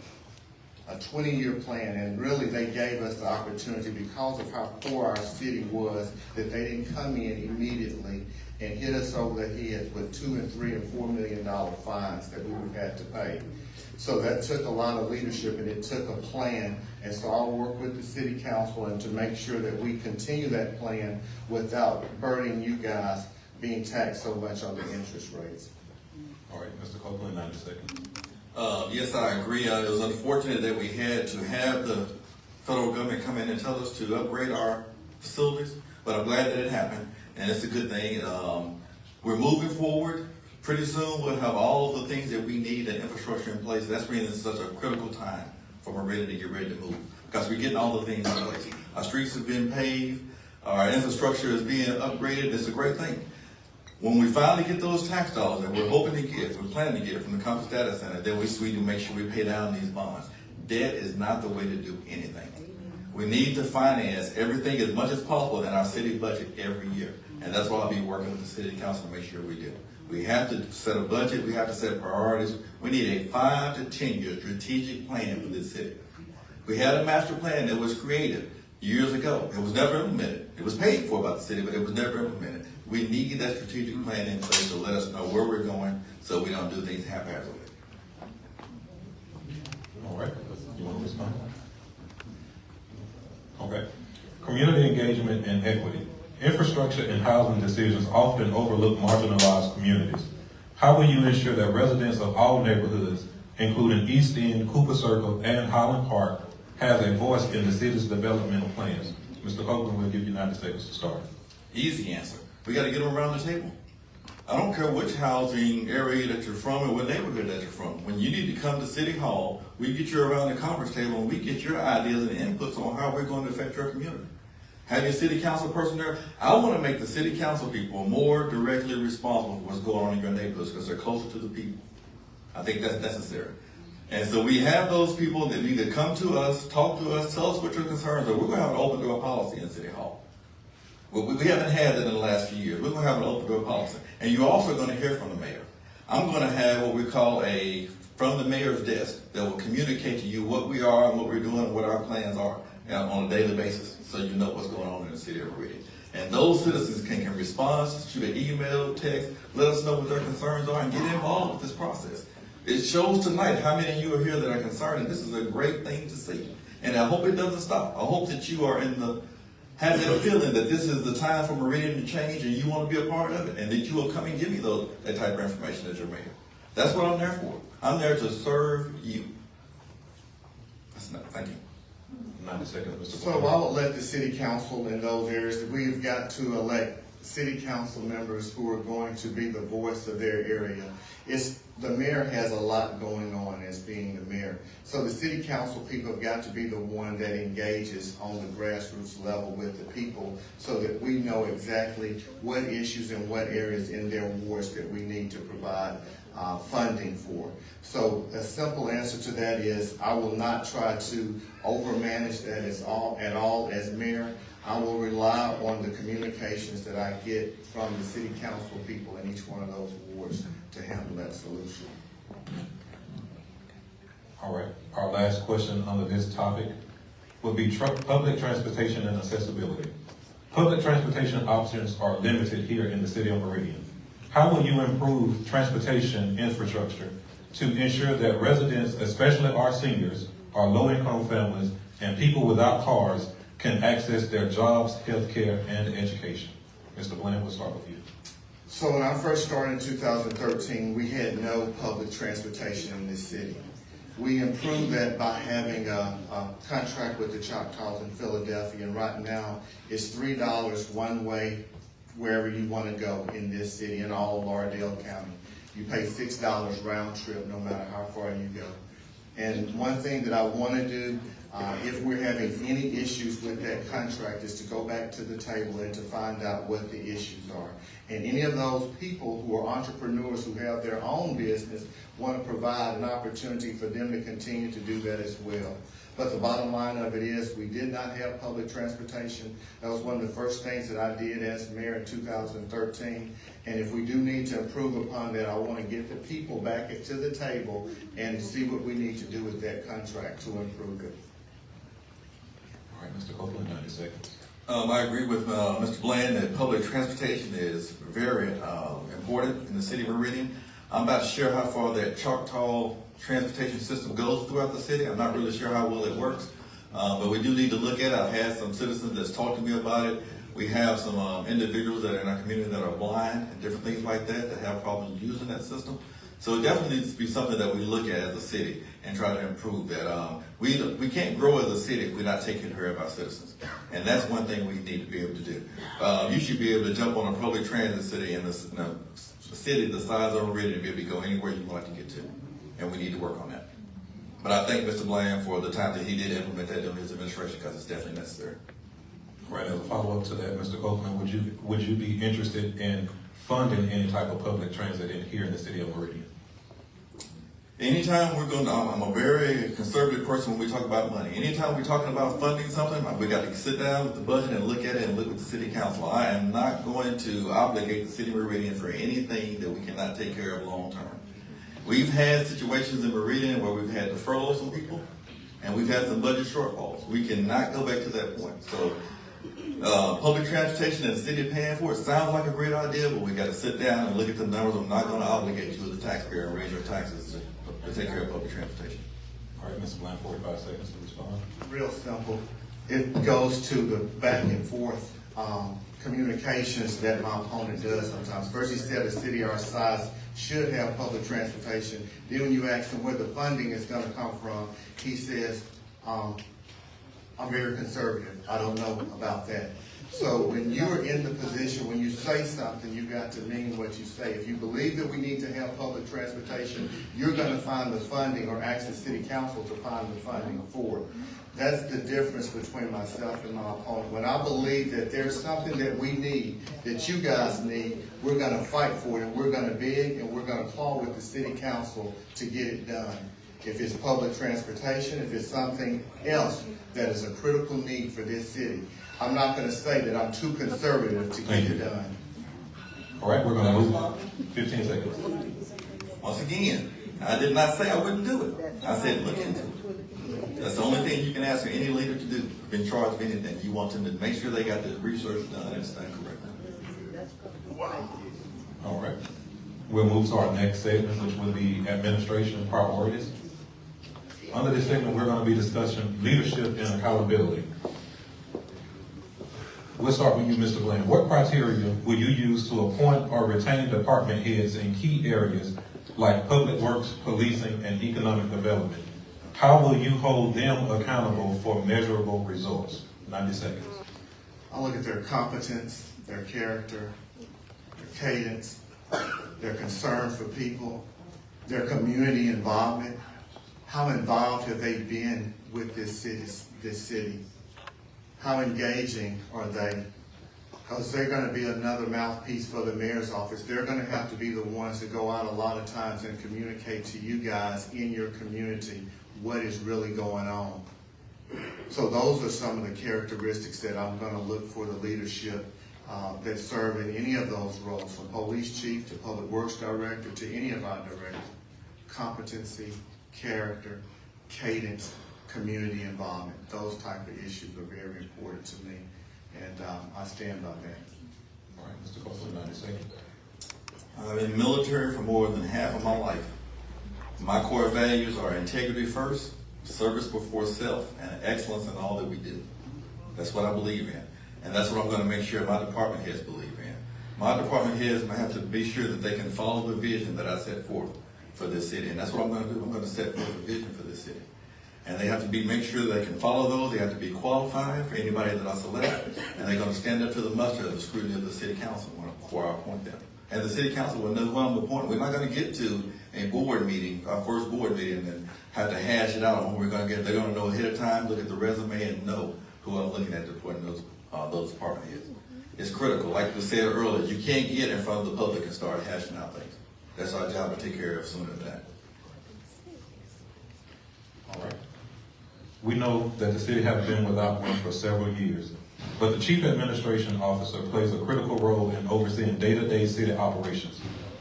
and really they gave us the opportunity because of how poor our city was, that they didn't come in immediately and hit us over the head with $2 and $3 and $4 million fines that we would have to pay. So that took a lot of leadership, and it took a plan. And so I'll work with the city council and to make sure that we continue that plan without burdening you guys being taxed so much on the interest rates. All right, Mr. Copeland, 90 seconds. Yes, I agree. It was unfortunate that we had to have the federal government come in and tell us to upgrade our facilities, but I'm glad that it happened, and it's a good thing. We're moving forward. Pretty soon we'll have all of the things that we need and infrastructure in place. That's when it's such a critical time for Meridian to get ready to move, because we're getting all the things in place. Our streets have been paved. Our infrastructure is being upgraded. It's a great thing. When we finally get those tax dollars that we're hoping to get, we're planning to get it from the Compass Data Center, then we need to make sure we pay down these bonds. Debt is not the way to do anything. We need to finance everything as much as possible in our city budget every year. And that's why I'll be working with the city council to make sure we do. We have to set a budget. We have to set priorities. We need a 5 to 10 year strategic plan for this city. We had a master plan that was created years ago. It was never implemented. It was paid for by the city, but it was never implemented. We need that strategic plan in place to let us know where we're going so we don't do things haphazardly. All right, you want to respond? Okay. Community engagement and equity. Infrastructure and housing decisions often overlook marginalized communities. How will you ensure that residents of all neighborhoods, including East End, Cooper Circle, and Highland Park, has a voice in the city's developmental plans? Mr. Copeland, we'll give you 90 seconds to start. Easy answer. We got to get them around the table. I don't care which housing area that you're from or what neighborhood that you're from. When you need to come to City Hall, we get you around the conference table and we get your ideas and inputs on how we're going to affect your community. Have your city council person there. I want to make the city council people more directly responsible for what's going on in your neighborhoods because they're closer to the people. I think that's necessary. And so we have those people that need to come to us, talk to us, tell us what your concerns are. We're going to have an open door policy in City Hall. Well, we haven't had that in the last few years. We're going to have an open door policy. And you're also going to hear from the mayor. I'm going to have what we call a from the mayor's desk that will communicate to you what we are and what we're doing and what our plans are on a daily basis so you know what's going on in the city of Meridian. And those citizens can respond, shoot an email, text, let us know what their concerns are and get involved with this process. It shows tonight how many of you are here that are concerned, and this is a great thing to see. And I hope it doesn't stop. I hope that you are have that feeling that this is the time for Meridian to change and you want to be a part of it, and that you will come and give me that type of information as your mayor. That's what I'm there for. I'm there to serve you. Thank you. 90 seconds, Mr. So I would let the city council in those areas, we've got to elect city council members who are going to be the voice of their area. The mayor has a lot going on as being the mayor. So the city council people have got to be the one that engages on the grassroots level with the people so that we know exactly what issues and what areas in their wards that we need to provide funding for. So a simple answer to that is I will not try to overmanage that at all as mayor. I will rely on the communications that I get from the city council people in each one of those wards to handle that solution. All right, our last question under this topic will be public transportation and accessibility. Public transportation options are limited here in the city of Meridian. How will you improve transportation infrastructure to ensure that residents, especially our seniors, our low-income families, and people without cars can access their jobs, healthcare, and education? Mr. Bland, we'll start with you. So when I first started in 2013, we had no public transportation in this city. We improved that by having a contract with the Choctaws in Philadelphia, and right now it's $3 one way wherever you want to go in this city, in all of Lauderdale County. You pay $6 round trip no matter how far you go. And one thing that I want to do, if we're having any issues with that contract, is to go back to the table and to find out what the issues are. And any of those people who are entrepreneurs who have their own business want to provide an opportunity for them to continue to do that as well. But the bottom line of it is we did not have public transportation. That was one of the first things that I did as mayor in 2013. And if we do need to improve upon that, I want to get the people back to the table and see what we need to do with that contract to improve it. All right, Mr. Copeland, 90 seconds. I agree with Mr. Bland that public transportation is very important in the city of Meridian. I'm about to share how far that Choctaw transportation system goes throughout the city. I'm not really sure how well it works, but we do need to look at it. I've had some citizens that's talked to me about it. We have some individuals that are in our community that are blind and different things like that have problems using that system. So it definitely needs to be something that we look at as a city and try to improve that. We can't grow as a city if we're not taking care of our citizens. And that's one thing we need to be able to do. You should be able to jump on a public transit city in a city the size of Meridian and be able to go anywhere you want to get to. And we need to work on that. But I thank Mr. Bland for the time that he did implement that during his administration because it's definitely necessary. Right, as a follow-up to that, Mr. Copeland, would you be interested in funding any type of public transit here in the city of Meridian? Anytime I'm a very conservative person when we talk about money. Anytime we're talking about funding something, we got to sit down with the budget and look at it and look with the city council. I am not going to obligate the city of Meridian for anything that we cannot take care of long term. We've had situations in Meridian where we've had to furlough some people and we've had some budget shortfalls. We cannot go back to that point. So public transportation that the city is paying for, it sounds like a great idea, but we got to sit down and look at the numbers. I'm not going to obligate you as a taxpayer and raise your taxes to take care of public transportation. All right, Mr. Bland, 45 seconds to respond. Real simple. It goes to the back and forth communications that my opponent does sometimes. First he said a city our size should have public transportation. Then when you ask him where the funding is going to come from, he says, I'm very conservative. I don't know about that. So when you're in the position, when you say something, you got to mean what you say. If you believe that we need to have public transportation, you're going to find the funding or ask the city council to find the funding for it. That's the difference between myself and my opponent. When I believe that there's something that we need, that you guys need, we're going to fight for it, and we're going to beg, and we're going to claw with the city council to get it done. If it's public transportation, if it's something else that is a critical need for this city, I'm not going to say that I'm too conservative to get it done. All right, we're going to move on. 15 seconds. Once again, I did not say I wouldn't do it. I said look into it. That's the only thing you can ask for any leader to do in charge of anything. You want them to make sure they got the research done and it's done correctly. All right. We'll move to our next segment, which will be administration priorities. Under this segment, we're going to be discussing leadership and accountability. We'll start with you, Mr. Bland. What criteria will you use to appoint or retain department heads in key areas like public works, policing, and economic development? How will you hold them accountable for measurable results? 90 seconds. I look at their competence, their character, their cadence, their concern for people, their community involvement. How involved have they been with this city? How engaging are they? Because they're going to be another mouthpiece for the mayor's office. They're going to have to be the ones that go out a lot of times and communicate to you guys in your community what is really going on. So those are some of the characteristics that I'm going to look for the leadership that serve in any of those roles, from police chief to public works director to any of our directors. Competency, character, cadence, community involvement. Those type of issues are very important to me, and I stand by that. All right, Mr. Copeland, 90 seconds. I've been in the military for more than half of my life. My core values are integrity first, service before self, and excellence in all that we do. That's what I believe in, and that's what I'm going to make sure my department heads believe in. My department heads have to be sure that they can follow the vision that I set forth for this city, and that's what I'm going to do. I'm going to set forth a vision for this city. And they have to make sure they can follow those. They have to be qualified for anybody that I select. And they're going to stand up to the muster of the scrutiny of the city council before I appoint them. and the city council will know who I'm appointing. We're not gonna get to a board meeting, our first board meeting, and have to hash it out on who we're gonna get. They're gonna know ahead of time, look at the resume, and know who I'm looking at to appoint those department heads. It's critical. Like we said earlier, you can't get in front of the public and start hashing out things. That's our job to take care of sooner than that. All right. We know that the city has been without one for several years, but the Chief Administration Officer plays a critical role in overseeing day-to-day city operations.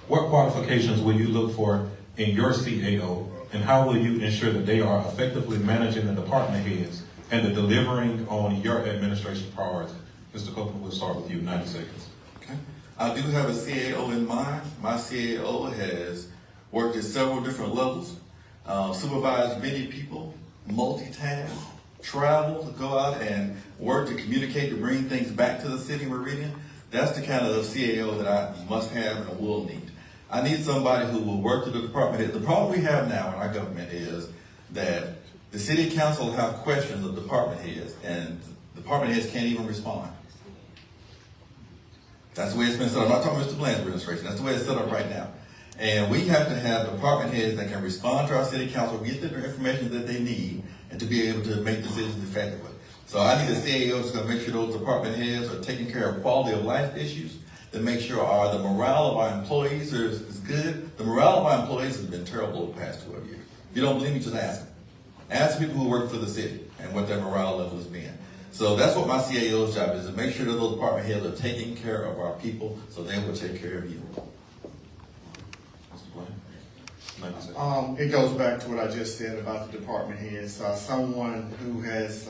What qualifications will you look for in your CAO, and how will you ensure that they are effectively managing the department heads and the delivering on your administration priorities? Mr. Copeland, we'll start with you, 90 seconds. Okay. I do have a CAO in mind. My CAO has worked at several different levels, supervised many people, multitask, travel to go out and work to communicate to bring things back to the city of Meridian. That's the kind of CAO that I must have and will need. I need somebody who will work with the department head. The problem we have now in our government is that the city council will have questions of department heads, and department heads can't even respond. That's the way it's been set up. I'm not talking about Mr. Bland's administration. That's the way it's set up right now. And we have to have department heads that can respond to our city council, get the information that they need, and to be able to make decisions effectively. So I need a CAO that's going to make sure those department heads are taking care of quality of life issues, to make sure the morale of our employees is good. The morale of our employees has been terrible the past 12 years. If you don't believe me, just ask them. Ask people who work for the city and what their morale level has been. So that's what my CAO's job is, to make sure that those department heads are taking care of our people so they will take care of you. It goes back to what I just said about the department heads. Someone who has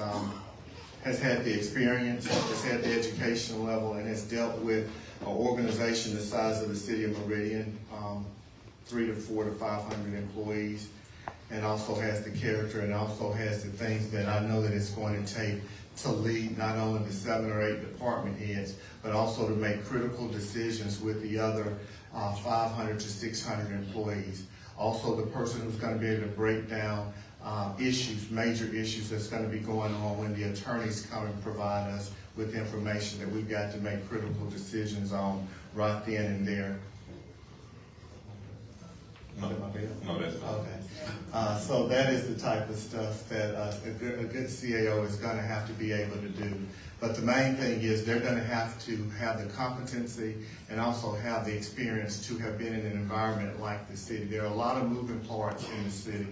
had the experience, has had the educational level, and has dealt with an organization the size of the city of Meridian, 300 to 400 to 500 employees, and also has the character and also has the things that I know that it's going to take to lead not only the 7 or 8 department heads, but also to make critical decisions with the other 500 to 600 employees. Also the person who's going to be able to break down issues, major issues that's going to be going on when the attorneys come and provide us with information that we've got to make critical decisions on right then and there. No, that's fine. Okay. So that is the type of stuff that a good CAO is going to have to be able to do. But the main thing is they're going to have the competency and also have the experience to have been in an environment like the city. There are a lot of moving parts in the city.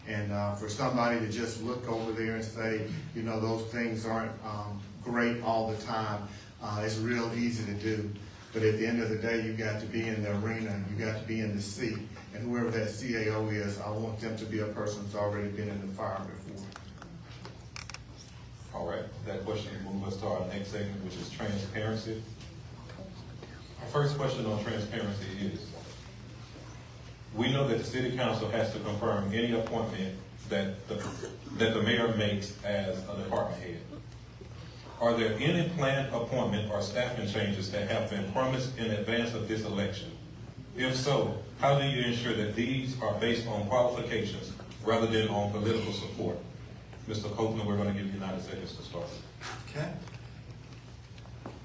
And for somebody to just look over there and say, you know, those things aren't great all the time, it's real easy to do. But at the end of the day, you got to be in the arena, you got to be in the seat. And whoever that CAO is, I want them to be a person who's already been in the fire before. All right, that question will move us to our next segment, which is transparency. Our first question on transparency is, we know that the city council has to confirm any appointment that the mayor makes as a department head. Are there any planned appointment or staffing changes that have been promised in advance of this election? If so, how do you ensure that these are based on qualifications rather than on political support? Mr. Copeland, we're going to give you 90 seconds to start. Okay.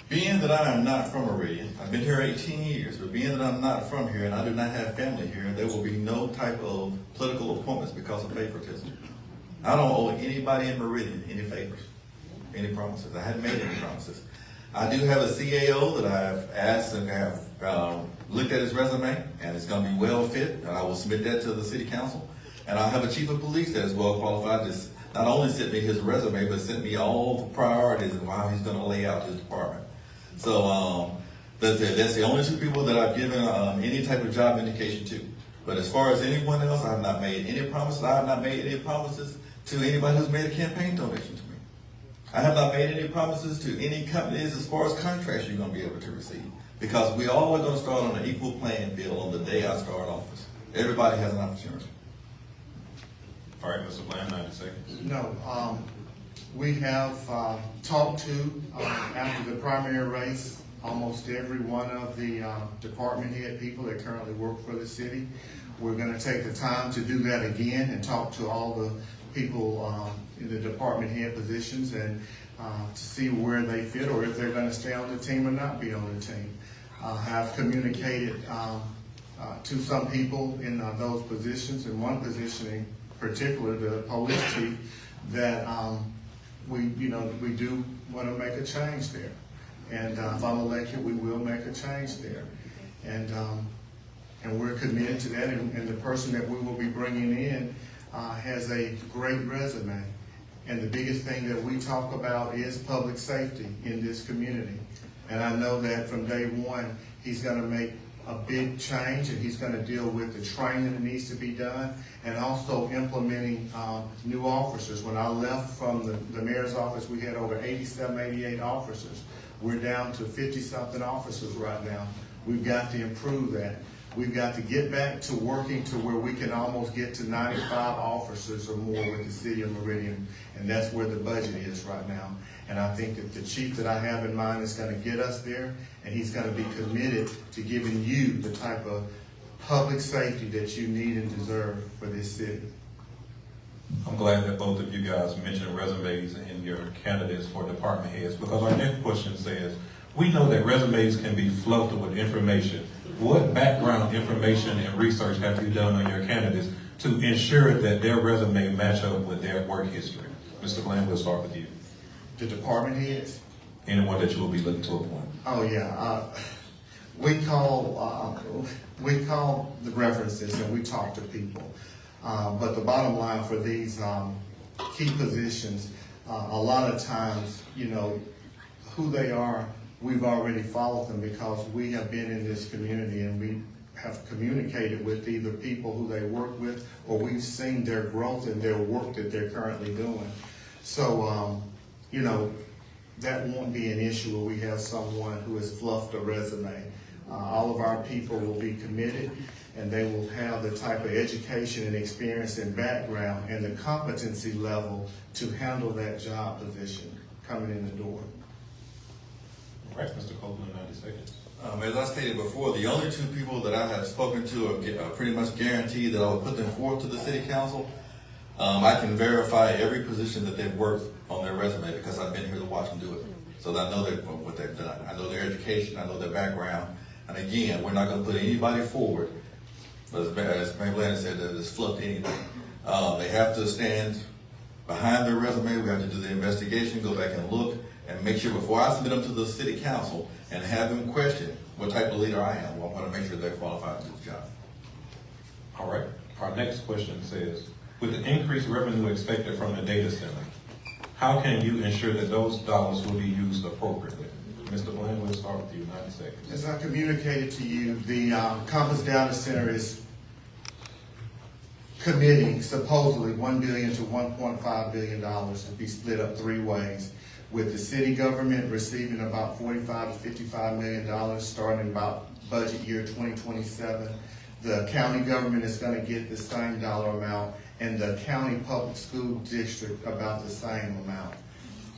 Being that I am not from Meridian, I've been here 18 years, but being that I'm not from here and I do not have family here, there will be no type of political appointments because of favoritism. I don't owe anybody in Meridian any favors, any promises. I haven't made any promises. I do have a CAO that I've asked and have looked at his resume, and it's going to be well fit, and I will submit that to the city council. And I have a chief of police that is well qualified to not only sent me his resume, but sent me all the priorities and how he's going to lay out his department. So that's the only 2 people that I've given any type of job indication to. But as far as anyone else, I have not made any promises. I have not made any promises to anybody who's made a campaign donation to me. I have not made any promises to any companies as far as contracts you're going to be able to receive. Because we all are going to start on an equal playing field on the day I start office. Everybody has an opportunity. All right, Mr. Bland, 90 seconds. No, we have talked to, after the primary race, almost every one of the department head people that currently work for the city. We're going to take the time to do that again and talk to all the people in the department head positions and to see where they fit or if they're going to stay on the team or not be on the team. have communicated to some people in those positions, in one position in particular, the police chief, that we do want to make a change there. And if I'm elected, we will make a change there. And we're committed to that, and the person that we will be bringing in has a great resume. And the biggest thing that we talk about is public safety in this community. And I know that from day one, he's going to make a big change, and he's going to deal with the training that needs to be done, and also implementing new officers. When I left from the mayor's office, we had over 87, 88 officers. We're down to 50-something officers right now. We've got to improve that. We've got to get back to working to where we can almost get to 95 officers or more with the city of Meridian, and that's where the budget is right now. And I think that the chief that I have in mind is going to get us there, and he's going to be committed to giving you the type of public safety that you need and deserve for this city. I'm glad that both of you guys mentioned resumes and your candidates for department heads, because our next question says, we know that resumes can be fluffed with information. What background information and research have you done on your candidates to ensure that their resume match up with their work history? Mr. Bland, we'll start with you. The department heads? Anyone that you will be looking to appoint. Oh yeah, we call the references and we talk to people. But the bottom line for these key positions, a lot of times, who they are, we've already followed them because we have been in this community and we have communicated with either people who they work with, or we've seen their growth in their work that they're currently doing. So, that won't be an issue where we have someone who has fluffed a resume. All of our people will be committed, and they will have the type of education and experience and background and the competency level to handle that job position coming in the door. All right, Mr. Copeland, 90 seconds. As I stated before, the only two people that I have spoken to are pretty much guaranteed that I will put them forward to the city council. I can verify every position that they've worked on their resume because I've been here to watch them do it. So I know what they've done. I know their education, I know their background. And again, we're not going to put anybody forward, but as Mayor Bland said, that it's fluffed anything. They have to stand behind their resume. We have to do the investigation, go back and look, and make sure before I submit them to the city council and have them question what type of leader I am, well, I want to make sure they're qualified to do the job. All right, our next question says, with the increased revenue expected from the data center, how can you ensure that those dollars will be used appropriately? Mr. Bland, we'll start with you, 90 seconds. As I communicated to you, the Compass Data Center is committing supposedly $1 billion to $1.5 billion to be split up three ways, with the city government receiving about $45 to $55 million starting about budget year 2027. The county government is going to get the same dollar amount, and the county public school district about the same amount.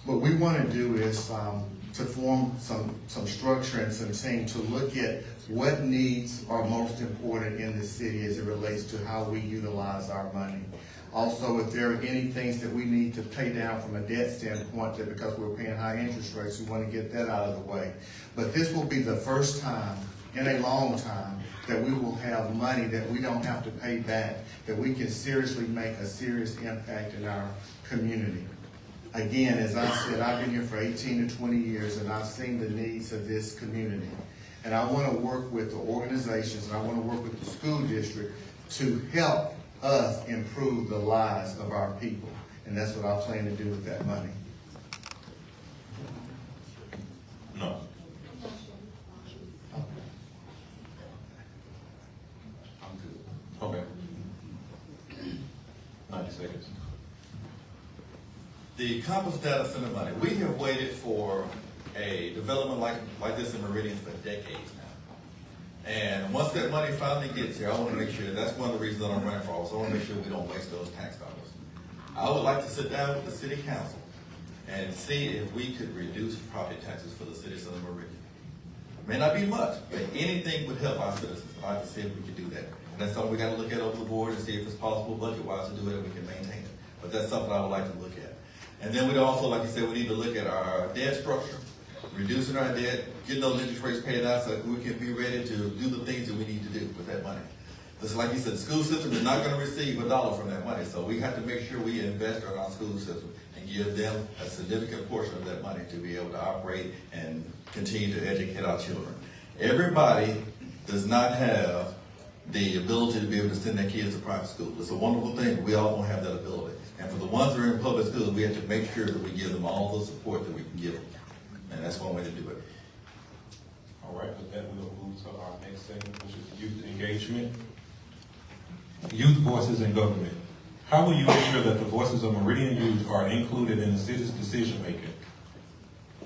What we want to do is to form some structure and some team to look at what needs are most important in the city as it relates to how we utilize our money. Also, if there are any things that we need to pay down from a debt standpoint, that because we're paying high interest rates, we want to get that out of the way. But this will be the first time in a long time that we will have money that we don't have to pay back, that we can seriously make a serious impact in our community. Again, as I said, I've been here for 18 to 20 years, and I've seen the needs of this community. And I want to work with the organizations, and I want to work with the school district to help us improve the lives of our people. And that's what I plan to do with that money. No. I'm good. Okay. 90 seconds. The Compass Data Center money, we have waited for a development like this in Meridian for decades now. And once that money finally gets here, I want to make sure, that's one of the reasons that I'm running for office, I want to make sure we don't waste those tax dollars. I would like to sit down with the city council and see if we could reduce property taxes for the citizens of Meridian. It may not be much, but anything would help our citizens. I'd like to see if we could do that. And that's something we got to look at over the board and see if it's possible budget-wise to do it and we can maintain it. But that's something I would like to look at. And then we'd also, like you said, we need to look at our debt structure. reducing our debt, getting those interest rates paid out so that we can be ready to do the things that we need to do with that money. Just like you said, the school system is not going to receive $1 from that money, so we have to make sure we invest in our school system and give them a significant portion of that money to be able to operate and continue to educate our children. Everybody does not have the ability to be able to send their kids to private school. It's a wonderful thing, but we all don't have that ability. And for the ones that are in public schools, we have to make sure that we give them all the support that we can give them. And that's one way to do it. All right, with that, we'll move to our next segment, which is youth engagement. Youth voices in government. How will you ensure that the voices of Meridian youth are included in the city's decision making?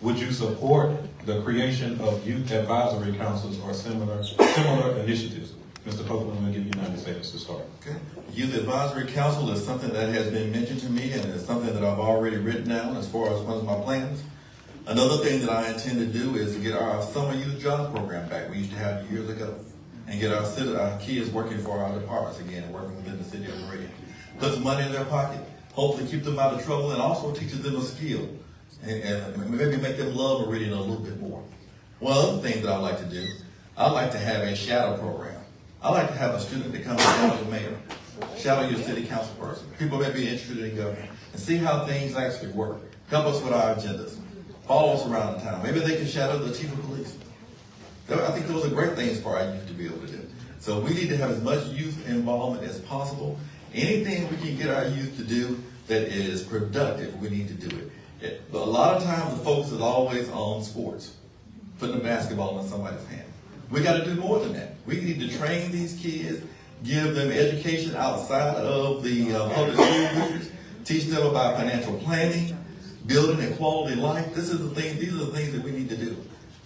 Would you support the creation of youth advisory councils or similar initiatives? Mr. Copeland, we'll give you 90 seconds to start. Okay. Youth Advisory Council is something that has been mentioned to me, and it's something that I've already written down as far as one of my plans. Another thing that I intend to do is to get our summer youth job program back. We used to have years ago, and get our kids working for our departments again and working within the city of Meridian. Put some money in their pocket, hopefully keep them out of trouble, and also teaches them a skill, and maybe make them love Meridian a little bit more. One other thing that I like to do, I like to have a shadow program. I like to have a student that comes and shadow the mayor, shadow your city council person. People may be interested in government and see how things actually work. Help us with our agendas. Follow us around the town. Maybe they can shadow the chief of police. I think those are great things for our youth to be able to do. So we need to have as much youth involvement as possible. Anything we can get our youth to do that is productive, we need to do it. But a lot of times the focus is always on sports, putting a basketball in somebody's hand. We got to do more than that. We need to train these kids, give them education outside of the public school districts, teach them about financial planning, building a quality life. These are the things that we need to do.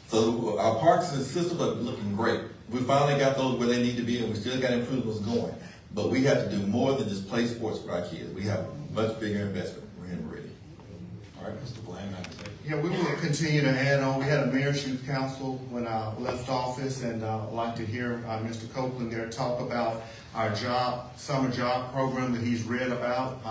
So our parks and systems are looking great. We finally got those where they need to be, and we still got improvements going. But we have to do more than just play sports for our kids. We have a much bigger investment. We're in Meridian. All right, Mr. Bland, yeah, we will continue to add on. We had a mayor's youth council when I left office, and I'd like to hear Mr. Copeland there talk about our summer job program that he's read about.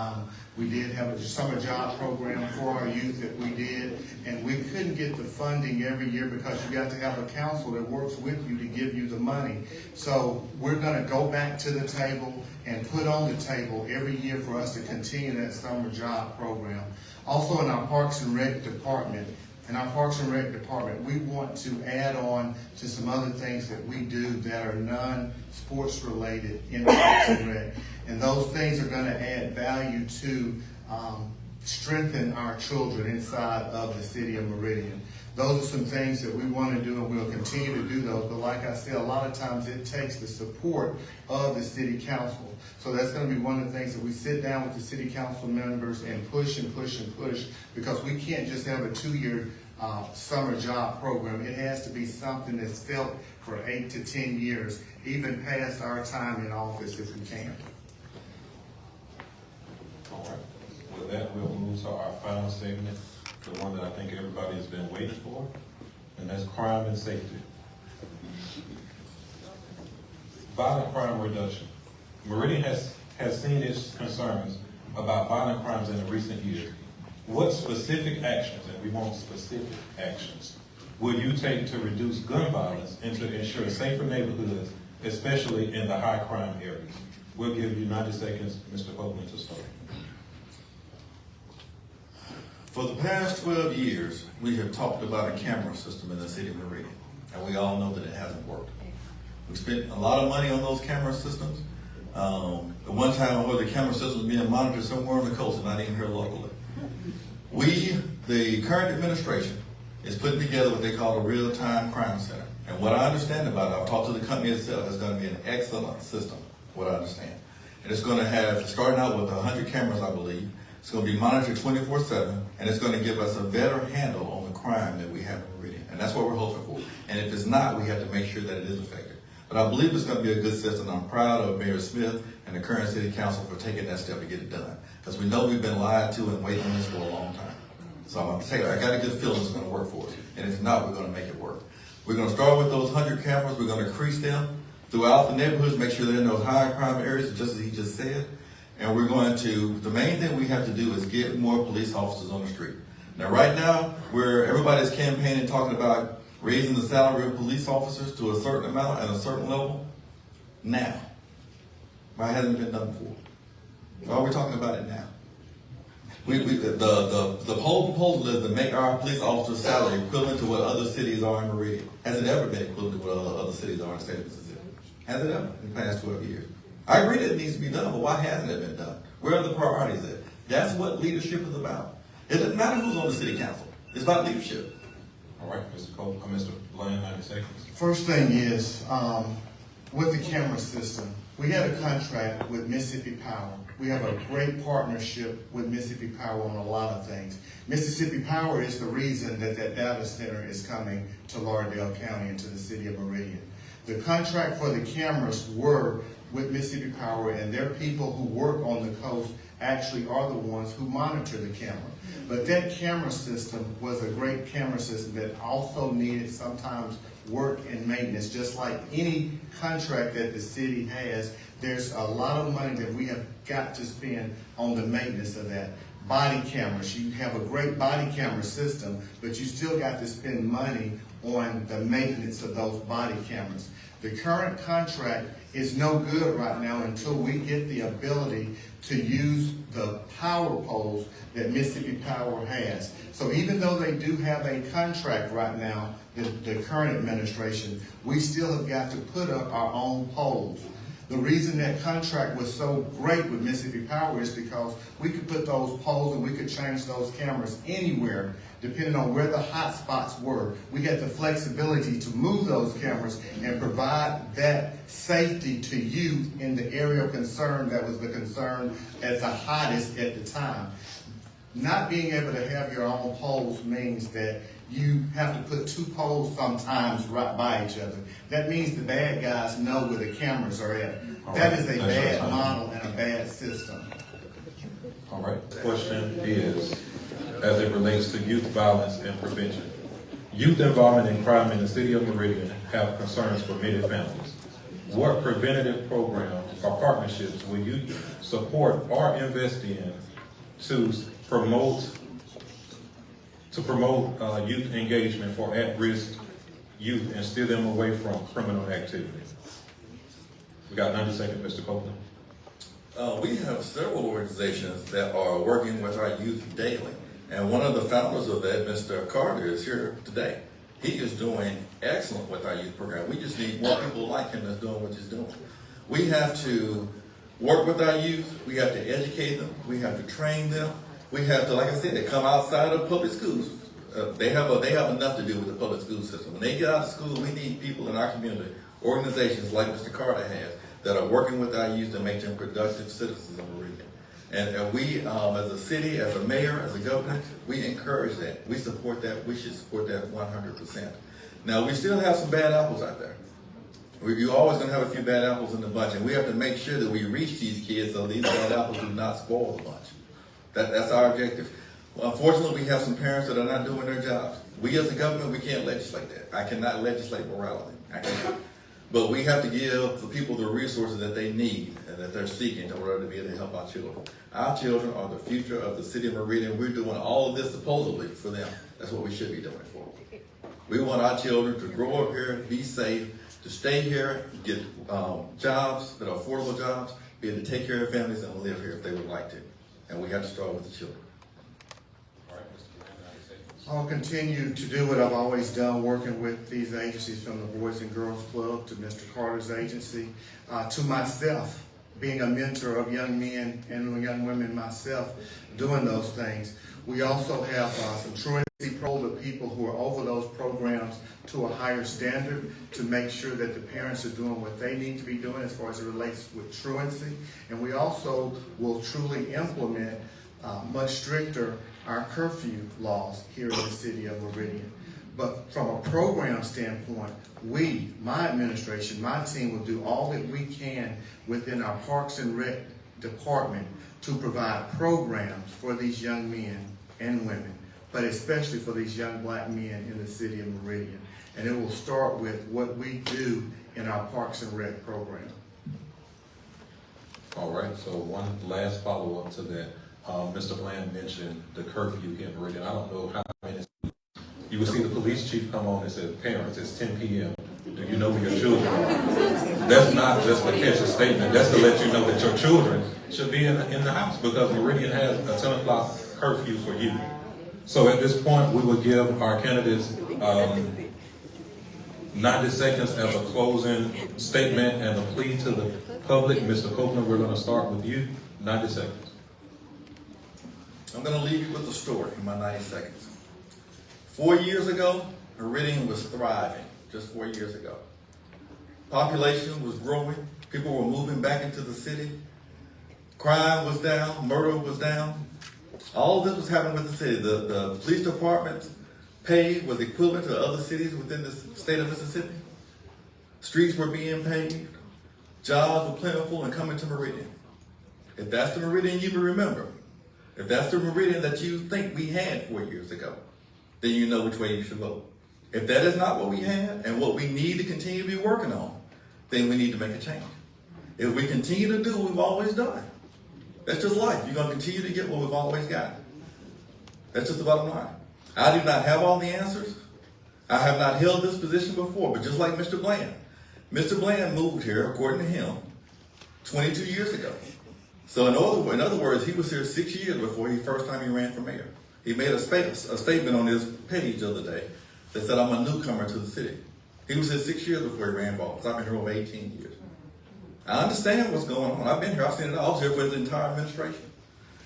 We did have a summer job program for our youth that we did, and we couldn't get the funding every year because you got to have a council that works with you to give you the money. So we're going to go back to the table and put on the table every year for us to continue that summer job program. Also in our Parks and Rec department, we want to add on to some other things that we do that are non-sports related in Parks and Rec. And those things are going to add value to strengthen our children inside of the city of Meridian. Those are some things that we want to do, and we'll continue to do those. But like I said, a lot of times it takes the support of the city council. So that's going to be one of the things that we sit down with the city council members and push and push and push, because we can't just have a 2-year summer job program. It has to be something that's felt for 8 to 10 years, even past our time in office if we can. All right. With that, we'll move to our final segment, the one that I think everybody has been waiting for, and that's crime and safety. Violent crime reduction. Meridian has seen its concerns about violent crimes in the recent years. What specific actions, and we want specific actions, will you take to reduce gun violence and to ensure safer neighborhoods, especially in the high crime areas? We'll give you 90 seconds, Mr. Copeland, to start. For the past 12 years, we have talked about a camera system in the city of Meridian, and we all know that it hasn't worked. We spent a lot of money on those camera systems. At one time, I heard the camera systems being monitored somewhere on the coast and not even here locally. The current administration, is putting together what they call a real-time crime center. And what I understand about it, I've talked to the company itself, it's going to be an excellent system, what I understand. And it's going to have, starting out with 100 cameras, I believe. It's going to be monitored 24/7, and it's going to give us a better handle on the crime that we have in Meridian. And that's what we're hoping for. And if it's not, we have to make sure that it is effective. But I believe it's going to be a good system. I'm proud of Mayor Smith and the current city council for taking that step to get it done. Because we know we've been lied to and waiting on this for a long time. So I'm going to say, I got a good feeling it's going to work for us. And if not, we're going to make it work. We're going to start with those 100 cameras. We're going to increase them throughout the neighborhoods, make sure they're in those high crime areas, just as he just said. And we're going to, the main thing we have to do is get more police officers on the street. Now, right now, where everybody's campaigning, talking about raising the salary of police officers to a certain amount and a certain level, now. Why hasn't it been done before? Why are we talking about it now? The whole proposal is to make our police officers' salary equivalent to what other cities are in Meridian. Has it ever been equivalent to what other cities are in the state of Mississippi? Has it ever in the past 12 years? I agree that it needs to be done, but why hasn't it been done? Where are the priorities at? That's what leadership is about. It doesn't matter who's on the city council. It's about leadership. All right, Mr. Cole, Mr. Bland, 90 seconds. First thing is, with the camera system, we had a contract with Mississippi Power. We have a great partnership with Mississippi Power on a lot of things. Mississippi Power is the reason that that data center is coming to Lauderdale County and to the city of Meridian. The contract for the cameras were with Mississippi Power, and their people who work on the coast actually are the ones who monitor the camera. But that camera system was a great camera system that also needed sometimes work and maintenance. Just like any contract that the city has, there's a lot of money that we have got to spend on the maintenance of that. Body cameras, you have a great body camera system, but you still got to spend money on the maintenance of those body cameras. The current contract is no good right now until we get the ability to use the power poles that Mississippi Power has. So even though they do have a contract right now, the current administration, we still have got to put up our own poles. The reason that contract was so great with Mississippi Power is because we could put those poles and we could change those cameras anywhere, depending on where the hot spots were. We had the flexibility to move those cameras and provide that safety to you in the area of concern that was the concern at the hottest at the time. Not being able to have your own poles means that you have to put two poles sometimes right by each other. That means the bad guys know where the cameras are at. That is a bad model and a bad system. All right. Question is, as it relates to youth violence and prevention. Youth involvement in crime in the city of Meridian have concerns for many families. What preventative programs or partnerships will you support or invest in to promote youth engagement for at-risk youth and steer them away from criminal activity? We got 90 seconds, Mr. Copeland. We have several organizations that are working with our youth daily. And one of the founders of that, Mr. Carter, is here today. He is doing excellent with our youth program. We just need more people like him that's doing what he's doing. We have to work with our youth. We have to educate them. We have to train them. We have to, like I said, they come outside of public schools. They have enough to do with the public school system. When they get out of school, we need people in our community, organizations like Mr. Carter has, that are working with our youth to make them productive citizens of Meridian. And we, as a city, as a mayor, as a governor, we encourage that. We support that. We should support that 100%. Now, we still have some bad apples out there. You're always going to have a few bad apples in the bunch, and we have to make sure that we reach these kids so these bad apples do not spoil the bunch. That's our objective. Well, unfortunately, we have some parents that are not doing their jobs. We as a government, we can't legislate that. I cannot legislate morality. I cannot. But we have to give the people the resources that they need and that they're seeking in order to be able to help our children. Our children are the future of the city of Meridian. We're doing all of this supposedly for them. That's what we should be doing for them. We want our children to grow up here, be safe, to stay here, get jobs that are affordable jobs, be able to take care of their families and live here if they would like to. And we have to start with the children. I'll continue to do what I've always done, working with these agencies, from the Boys and Girls Club to Mr. Carter's agency, to myself, being a mentor of young men and young women myself, doing those things. We also have some truancy programs of people who are over those programs to a higher standard to make sure that the parents are doing what they need to be doing as far as it relates with truancy. And we also will truly implement much stricter our curfew laws here in the city of Meridian. But from a program standpoint, my administration, my team will do all that we can within our Parks and Rec department to provide programs for these young men and women, but especially for these young black men in the city of Meridian. And it will start with what we do in our Parks and Rec program. All right, so one last follow-up to that. Mr. Bland mentioned the curfew here in Meridian. I don't know how many. You will see the police chief come on and say, parents, it's 10 p.m. Do you know where your children are? That's not just to catch a statement. That's to let you know that your children should be in the house, because Meridian has a 10 o'clock curfew for you. So at this point, we will give our candidates 90 seconds as a closing statement and a plea to the public. Mr. Copeland, we're going to start with you. 90 seconds. I'm going to leave you with a story in my 90 seconds. 4 years ago, Meridian was thriving, just 4 years ago. Population was growing. People were moving back into the city. Crime was down. Murder was down. All this was happening with the city. The police department's pay was equivalent to other cities within the state of Mississippi. Streets were being paved. Jobs were plentiful and coming to Meridian. If that's the Meridian you remember, if that's the Meridian that you think we had 4 years ago, then you know which way you should vote. If that is not what we had and what we need to continue to be working on, then we need to make a change. If we continue to do what we've always done, that's just life. You're going to continue to get what we've always got. That's just the bottom line. I do not have all the answers. I have not held this position before, but just like Mr. Bland moved here, according to him, 22 years ago. So in other words, he was here 6 years before the first time he ran for mayor. He made a statement on his page the other day that said, I'm a newcomer to the city. He was here 6 years before he ran for office. I've been here over 18 years. I understand what's going on. I've been here. I've seen it all. I was here for the entire administration.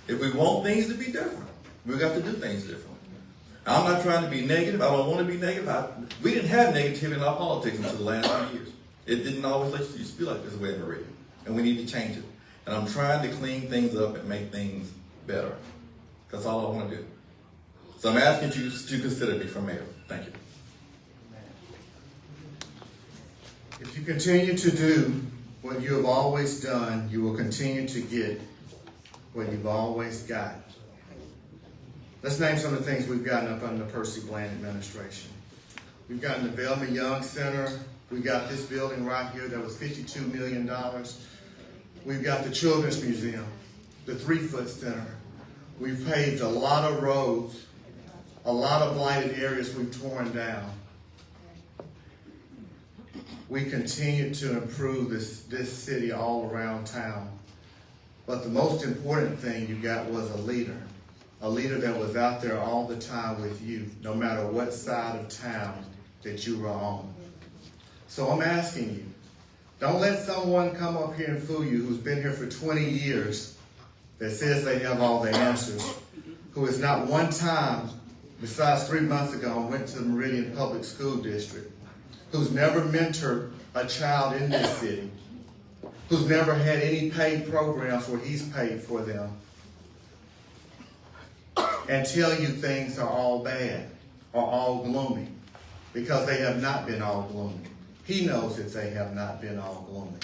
If we want things to be different, we've got to do things differently. I'm not trying to be negative. I don't want to be negative. We didn't have negativity in our politics until the last few years. It didn't always used to be like this way in Meridian. And we need to change it. And I'm trying to clean things up and make things better. That's all I want to do. So I'm asking you to consider me for mayor. Thank you. If you continue to do what you have always done, you will continue to get what you've always got. Let's name some of the things we've gotten up under the Percy Bland administration. We've gotten the Velma Young Center. We got this building right here that was $52 million. We've got the Children's Museum, the 3-Foot Center. We've paved a lot of roads, a lot of blighted areas we've torn down. We continue to improve this city all around town. But the most important thing you got was a leader that was out there all the time with you, no matter what side of town that you were on. So I'm asking you, don't let someone come up here and fool you who's been here for 20 years that says they have all the answers, who has not one time, besides 3 months ago, went to the Meridian Public School District, who's never mentored a child in this city, who's never had any paid programs where he's paid for them, and tell you things are all bad or all gloomy, because they have not been all gloomy. He knows that they have not been all gloomy.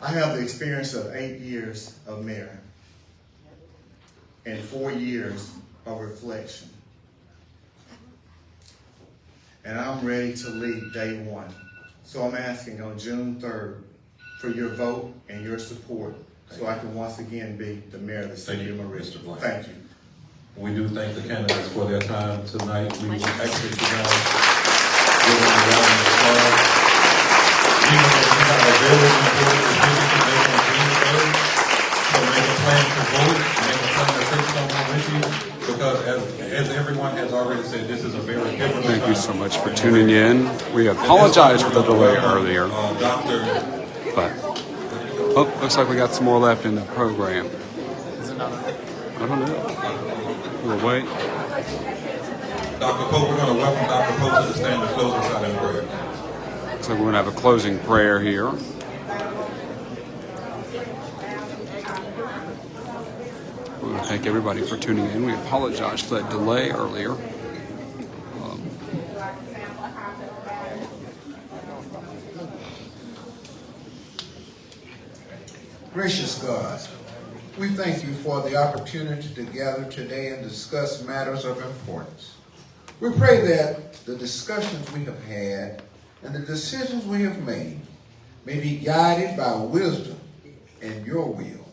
I have the experience of 8 years of mayor and 4 years of reflection. And I'm ready to lead day one. So I'm asking on June 3rd for your vote and your support so I can once again be the mayor of the city of Meridian. Thank you. We do thank the candidates for their time tonight. We will exit you guys. Give them a round of applause. Even though you have a very important decision to make on June 3rd, so make a plan to vote, make a plan to take someone with you, because as everyone has already said, this is a very difficult time. Thank you so much for tuning in. We apologize for the delay earlier. But, looks like we got some more left in the program. I don't know. We'll wait. Dr. Pope, we're going to welcome Dr. Pope to the stand to close us out in prayer. So we're going to have a closing prayer here. We want to thank everybody for tuning in. We apologize for that delay earlier. Gracious God, we thank you for the opportunity to gather today and discuss matters of importance. We pray that the discussions we have had and the decisions we have made may be guided by wisdom and your will.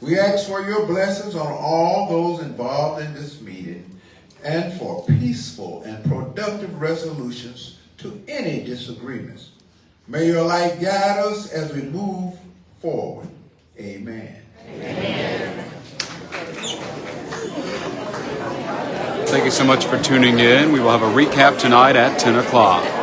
We ask for your blessings on all those involved in this meeting and for peaceful and productive resolutions to any disagreements. May your light guide us as we move forward. Amen. Amen. Thank you so much for tuning in. We will have a recap tonight at 10 o'clock.